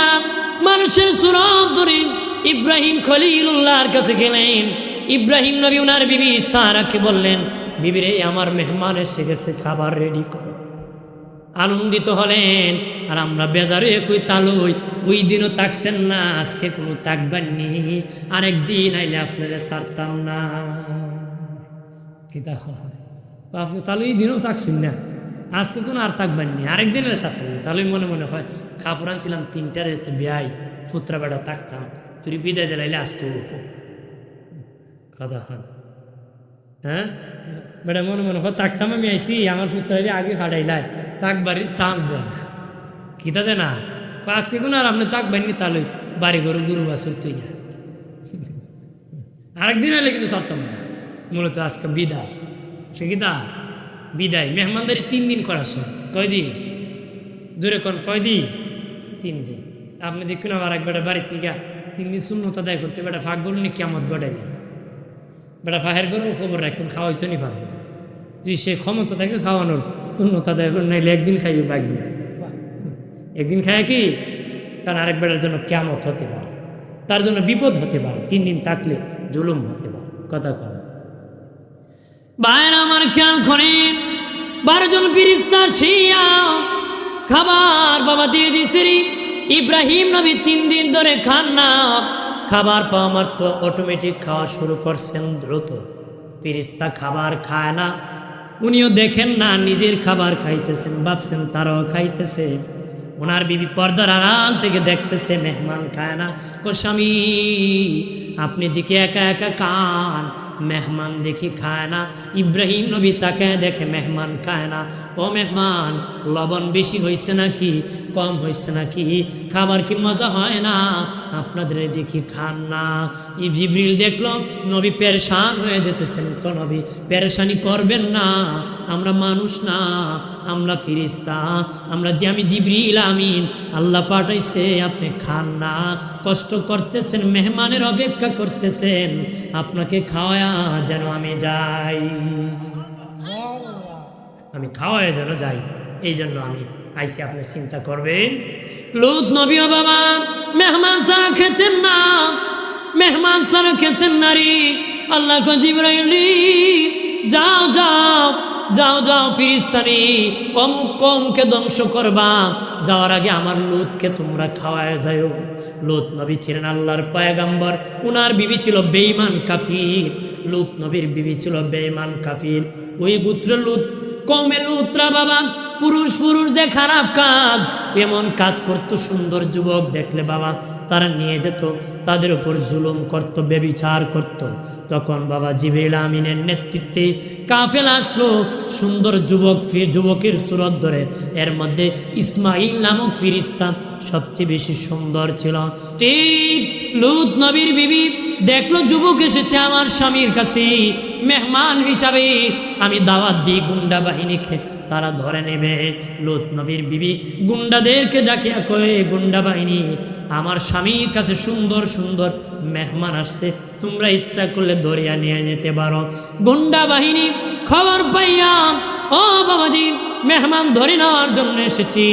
[SPEAKER 1] মানুষের সুরত ধরে ইব্রাহিম খলিলুল্লাহর কাছে গেলেন। ইব্রাহিম নবী ওনার বিবি সারাকে বললেন, বিবি রে আমার মেহমান এসে গেছে, খাবার রেডি করো। আনন্দিত হলেন। আর আমরা বেজারে কই তালুই ওই দিনও তাকছেন না, আজকে কোনো তাকবেননি, আরেকদিন আইলে আপনারা ছাড়তাম না। কিতা হয় আপনি তালু এই দিনও তাকছেন না, আজকে কোনো আর তাকবেননি, আরেকদিন এলে ছাড়তাম। তালুই মনে মনে হয় কাপড় আনছিলাম 3টার বিয়াই পুত্রা বেটা তাকতাম, তুই বিদায় দিলাইলে আজকে কথা হয়। হ্যাঁ বেটা মনে মনে হয় তাকতাম, আমি আইসি আমার পুত্রারে আগে খাটাইলাই, তাকবাড়ির চান্স দেয় না, কিতা দে না আজকে কোনো আর আপনি তাকবেননি, তাহলে বাড়ি ঘরে গুরু বাসুর তুই না, আরেকদিন এলে কিন্তু ছাড়তাম না। মূলত আজকে বিদায়, সে কিতা বিদায় মেহমানদারি 3 দিন করার সব। কয়দিন দূরে কোন কয়দিন? 3 দিন। আপনি দেখুন আবার এক বেটা বাড়ির থেকে 3 দিন শূন্যতা দায় করতে, বেটা ফাঁক গরুনি কেমন গড়াই না, বেটা ফাঁহের গরু খবর রাখুন, খাওয়াইতো নি পারবে যদি সে ক্ষমতা থাকে খাওয়ানোর, শূন্যতা দায় করে নাইলে একদিন খাইবে বাঘবে, একদিন খায় কি, কারণ আরেক বেটার জন্য কেমত হতে পারে, তার জন্য বিপদ হতে পারে, 3 দিন থাকলে জুলুম হতে পারে। কথা কয় বাইরে আমার খেয়াল করেন, 12 জন ফেরেশতা শিয়া খাবার বাবা দিয়ে দিছে। ইব্রাহিম নবী 3 দিন ধরে খান না, খাবার পাওয়া মাত্র অটোমেটিক খাওয়া শুরু করছেন দ্রুত। ফেরেশতা খাবার খায় না, উনিও দেখেন না, নিজের খাবার খাইতেছেন, ভাবছেন তারাও খাইতেছে। ওনার বিবি পর্দার আড়াল থেকে দেখতেছে মেহমান খায় না। স্বামী আপনি দিকে একা একা খান, মেহমান দেখি খায় না। ইব্রাহিম নবী তাকে দেখে মেহমান খায় না। ও মেহমান, লবণ বেশি হয়েছে নাকি কম হয়েছে নাকি, খাবার কি মজা হয় না, আপনাদের দেখি খান না। জিবরিল দেখলো নবী পেরেশান হয়ে যেতেছেন। তো নবী পেরেশানি করবেন না, আমরা মানুষ না, আমরা ফেরেশতা, আমি জিবরিল আমিন, আল্লাহ পাঠাইছে, আপনি খান না, কষ্ট করতেছেন, মেহমানের অপেক্ষা করতেছেন, আপনাকে খাওয়া যেন আমি যাই, আমি খাওয়ায় যেন যাই, এই জন্য আমি আইসি, আপনি চিন্তা করবেন। লূত নবীও বাবা মেহমান ছাড়া খেতেন না, মেহমান ছাড়া খেতেন না রে। আল্লাহ জিবরাইল যাও যাও যাও যাও ফিরিস্তানি অমুক কমকে ধ্বংস করবা, যাওয়ার আগে আমার লূতকে তোমরা খাওয়ায় যাও। লূত নবী ছিলেন আল্লাহর পয়গাম্বর, উনার বিবি ছিল বেঈমান কাফির। লূত নবীর বিবি ছিল বেঈমান কাফির। ওই পুত্র লূত কমে লূতরা বাবা পুরুষ যে খারাপ কাজ, এমন কাজ করতো, সুন্দর যুবক দেখলে বাবা তারা নিয়ে যেত, তাদের উপর জুলুম করত, ব্যভিচার করত। তখন বাবা জিবরিল আমিনের নেতৃত্বে কাফেলা আসলো, সুন্দর যুবকের সুরত ধরে। এর মধ্যে ইসমাইল নামক ফেরেশতা সবচেয়ে বেশি সুন্দর ছিল। ঠিক লূত নবীর বিবি দেখলো যুবক এসেছে আমার স্বামীর কাছে মেহমান হিসাবে, আমি দাওয়াত দিই গুন্ডা বাহিনীকে, তারা ধরে নেবে। লূত নবীর বিবি গুন্ডাদেরকে ডাকিয়া কয়ে, গুন্ডা বাহিনী আমার স্বামীর কাছে সুন্দর সুন্দর মেহমান আসছে, তোমরা ইচ্ছা করলে দরিয়া নিয়ে যেতে পারো। গুন্ডা বাহিনী খবর পাইয়া, ও বাবাজি মেহমান ধরে নেওয়ার জন্য এসেছি।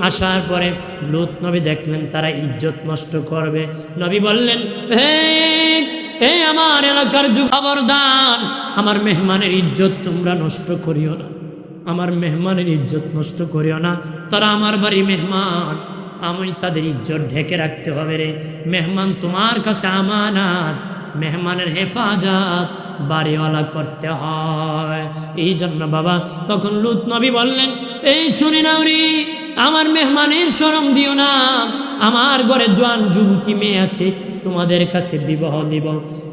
[SPEAKER 1] আসার পরে লূত নবী দেখলেন তারা ইজ্জত নষ্ট করবে। নবী বললেন, হে আমার এলাকার খবরদার, আমার মেহমানের ইজ্জত তোমরা নষ্ট করিও না, আমার মেহমানের ইজ্জত নষ্ট করিও না, তারা আমার বাড়ি মেহমান, আমি তাদের ইজ্জত ঢেকে রাখতে হবে রে। মেহমান তোমার কাছে আমানত, মেহমানের হেফাজত বাড়িওয়ালা করতে হয়। এই জন্য বাবা তখন লূত নবী বললেন, এই শুনে নাও রে, আমার মেহমানের শরম দিও না, আমার ঘরে জোয়ান যুবতী মেয়ে আছে, তোমাদের কাছে বিবাহ দিব।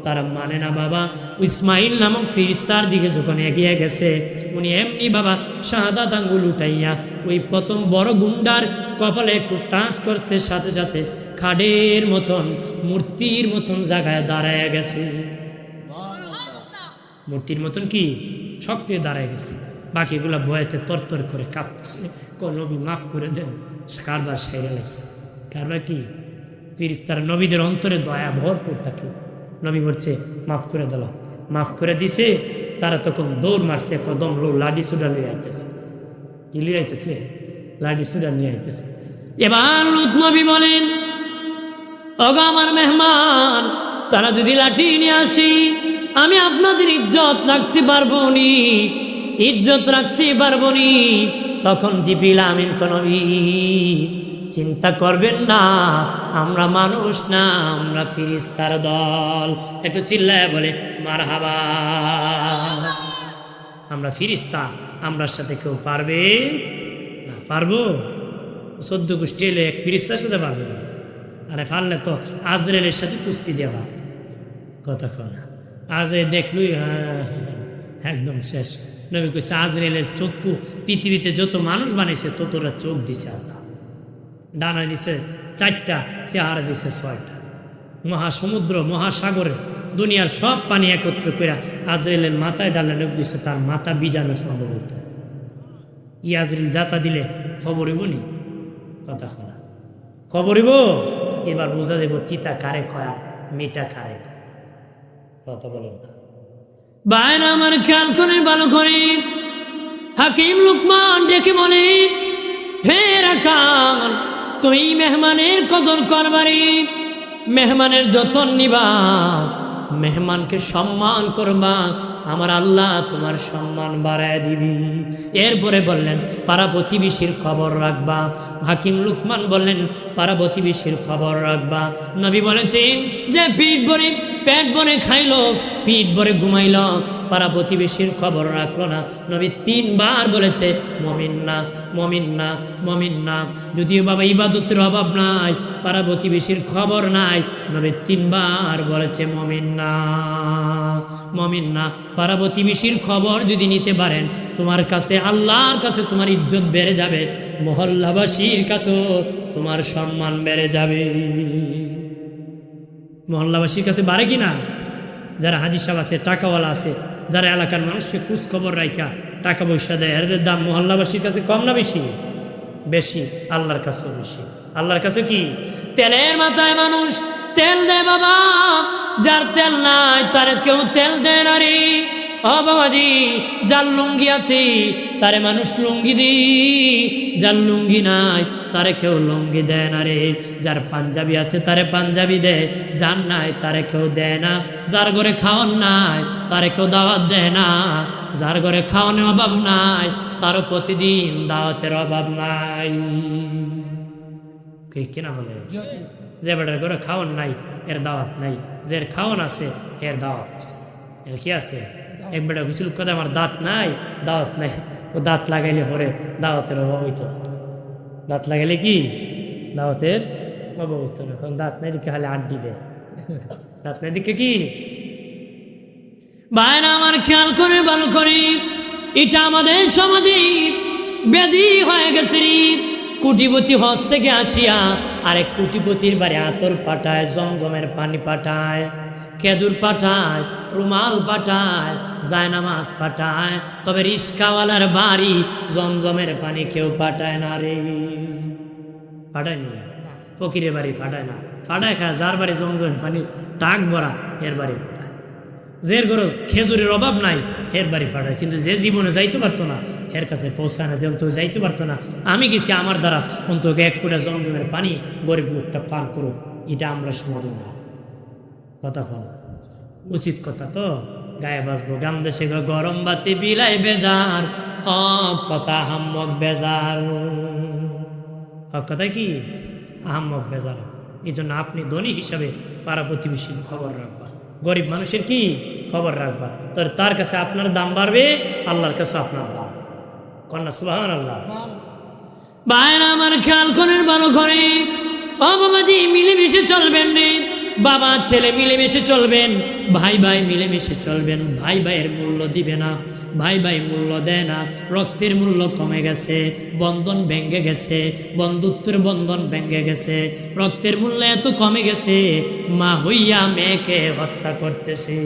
[SPEAKER 1] তারা মানে না বাবা। ইসমাইল নামক ফেরেশতার দিকে যখন এগিয়ে গেছে, উনি এমনি বাবা শাহাদাত আঙ্গুল উঠাইয়া ওই প্রথম বড় গুন্ডার কপালে একটু টাচ করছে, সাথে সাথে খাডের মতন মূর্তির মতন জায়গায় দাঁড়ায় গেছে। মূর্তির মতন কি শক্তি দাঁড়ায় গেছে। বাকিগুলা বয়াতে তরতর করে কাঁপতেছে, নবী মাফ করে দেন, কারবার সেরে লাগছে। কারবার কি ফেরেশতারা নবীদের অন্তরে দয়া ভরপুর থাকে। নবী বলছে মাফ করে দিল, মাফ করে দিছে। তারা তখন দৌড় মারছে, কদম লো লাডি সুডা লিয়ে আইতেছে। কি লিয়ে আইতেছে? লাডি সুডা নিয়ে আইতেছে। এবার লূত নবী বলেন, ওগো আমার মেহমান, তারা যদি লাঠি নিয়ে আসি আমি আপনাদের ইজ্জত রাখতে পারবো নি, ইজ্জত রাখতে পারবো নি। তখন জিবরিল আমিন নবী, চিন্তা করবেন না, আমরা মানুষ না, আমরা ফেরেশতার দল। একটু চিল্লায় বলে মারহাবা। আমরা ফেরেশতা, আমরার সাথে কেউ পারবে না? পারবো? 14 গোষ্ঠী এলে এক ফেরেশতার সাথে পারবে না? আরে পারলে তো আজরাইলের সাথে কুস্তি দেওয়া কথা কনা। আজরাইল দেখলুই একদম শেষ। নবী কইছে আজরাইলের চক্ষু পৃথিবীতে যত মানুষ বানাইছে ততটা চোখ দিছে আল্লাহ। ডানা দিছে 4টা, চেহারা দিছে 6টা। মহাসমুদ্র মহাসাগরে দুনিয়ার সব পানি একত্র করে আজরাইলের মাথায় ডালে নবী কইছে তার মাথা বিজানো সম্ভব হতো। আজরাইল যাতা দিলে খবরই বলি কথা কনা, খবরইব। এবার বোঝা দেব তিতা কারে খয়া, মিঠা কারে কথা বলে। বাইরে আমার খেয়াল করে ভালো করে হাকিম লুকমান ডেকে বলে, হে রাখাল, তুমি মেহমানের কদর করবারে, মেহমানের যত্ন নিবা, মেহমানকে সম্মান করবা, আমার আল্লাহ তোমার সম্মান বাড়ায় দিবি। এরপরে বললেন পাড়া প্রতিবেশীর খবর রাখবা। হাকিম লুকমান বললেন পাড়া প্রতিবেশীর খবর রাখবা। নবী বলেছেন যে পেট ভরে খাইলো, পিঠ ভরে ঘুমাইল, পাড়া প্রতিবেশীর খবর রাখলো না। নবী 3 বার বলেছে মমিন না, মমিন না, মমিন না। যদিও বাবা ইবাদতের অভাব নাই, পাড়া প্রতিবেশীর খবর নাই, নবী 3 বার বলেছে মমিন না, মমিন না। পাড়া প্রতিবেশীর খবর যদি নিতে পারেন, তোমার কাছে আল্লাহর কাছে তোমার ইজ্জত বেড়ে যাবে, মহল্লাবাসীর কাছেও তোমার সম্মান বেড়ে যাবে। মহল্লাবাসীর কাছে বাড়ে কি না? যারা হাজি সাহেব আছে, টাকাওয়ালা আছে, যারা এলাকার মানুষকে খোঁজ খবর রাখা টাকা পয়সা দেয়, এদের দাম মহল্লাবাসীর কাছে কম না বেশি? বেশি। আল্লাহর কাছেও বেশি। আল্লাহর কাছে কি? তেলের মাথায় মানুষ তেল দেয় বাবা, যার তেল নাই তারে কেউ তেল দেয় না রে। ও বাবাজি, যার লুঙ্গি আছে তারে মানুষ লুঙ্গি দি, যার লুঙ্গি নাই তারে কেউ লুঙ্গি দেয় না রে। যার পাঞ্জাবি আছে তারে পাঞ্জাবি দেয়, যার নাই তারে কেউ দেয় না। যার ঘরে খাওয়ান নাই তারে কেউ দাওয়াত দেয় না, যার ঘরে খাওয়ানোর অভাব নাই তারও প্রতিদিন দাওয়াতের অভাব নাই। কিনা বলে যে বেটার ঘরে খাওয়ান নাই এর দাওয়াত নাই, যে খাওয়ান আছে এর দাওয়াত আছে। এর কি আছে? এক বেটা কিছু কথা আমার দাঁত নাই, দাওয়াত নাই। ও দাঁত লাগাইলে পরে দাওয়াতের অভাব হইতো। দাঁত লাগাইলে কি দাওয়াতের অভাব হইতো না। এখন দাঁত নাই দিকে খালি আড্ডি দেয়, দাঁত নাই দিকে কি। বাইরে আমার খেয়াল করে ভালো করে, এটা আমাদের সমাজে ব্যাধি হয়ে গেছে রে। কোটিপতি হজ থেকে আসিয়া আরেক কোটিপতির বাড়ি আতর পাঠায়, জমজমের পানি পাঠায়, খেজুর পাঠায়, রুমাল পাঠায়, জায়নামাজ পাঠায়, তবে রিস্কাওয়ালার বাড়ি জমজমের পানি কেউ পাঠায় না রে। পাঠায় নি? ফকিরের বাড়ি পাঠায় না। পাঠায় খায় যার বাড়ি জমজমের পানি টাক ভরা, এর বাড়ি পাঠায়। যের ঘরে খেজুরের অভাব নাই এর বাড়ি পাঠায়। কিন্তু যে জীবনে যাইতে পারতো না এর কাছে পৌঁছায় না, যে অন্তত যাইতে পারতো না। আমি গেছি, আমার দ্বারা অন্তত 1 ফুটা জমজমের পানি গরিব লোকটা পান করুক, এটা আমরা সমাজ না। কথা বল উচিত কথা তো। গায়ে বাজবো গান দেশে গরম বাতি বিলাই বেজার, হক কথা হাম্মক বেজার। হক কথা কি? আহাম্মক বেজার। এই জন্য আপনি ধনী হিসাবে পাড়া প্রতিবেশীর খবর রাখবা, গরিব মানুষের কি খবর রাখবা। তার কাছে আপনার দাম বাড়বে, আল্লাহর কাছে আপনার দাম। কন্যা সুবহানাল্লাহ। বাইরে আমার খেয়াল করেন ভালো করে। ও বাবাজি, মিলেমিশে চলবেন রে। বাবা ছেলে মিলেমিশে চলবেন, ভাই ভাই মিলেমিশে চলবেন। ভাই ভাইয়ের মূল্য দিবে না, ভাই ভাই মূল্য দেয় না। রক্তের মূল্য কমে গেছে, বন্ধন ভেঙে গেছে, বন্ধুত্বের বন্ধন ভেঙে গেছে। রক্তের মূল্য এত কমে গেছে, মা হইয়া মেয়েকে হত্যা করতেছে।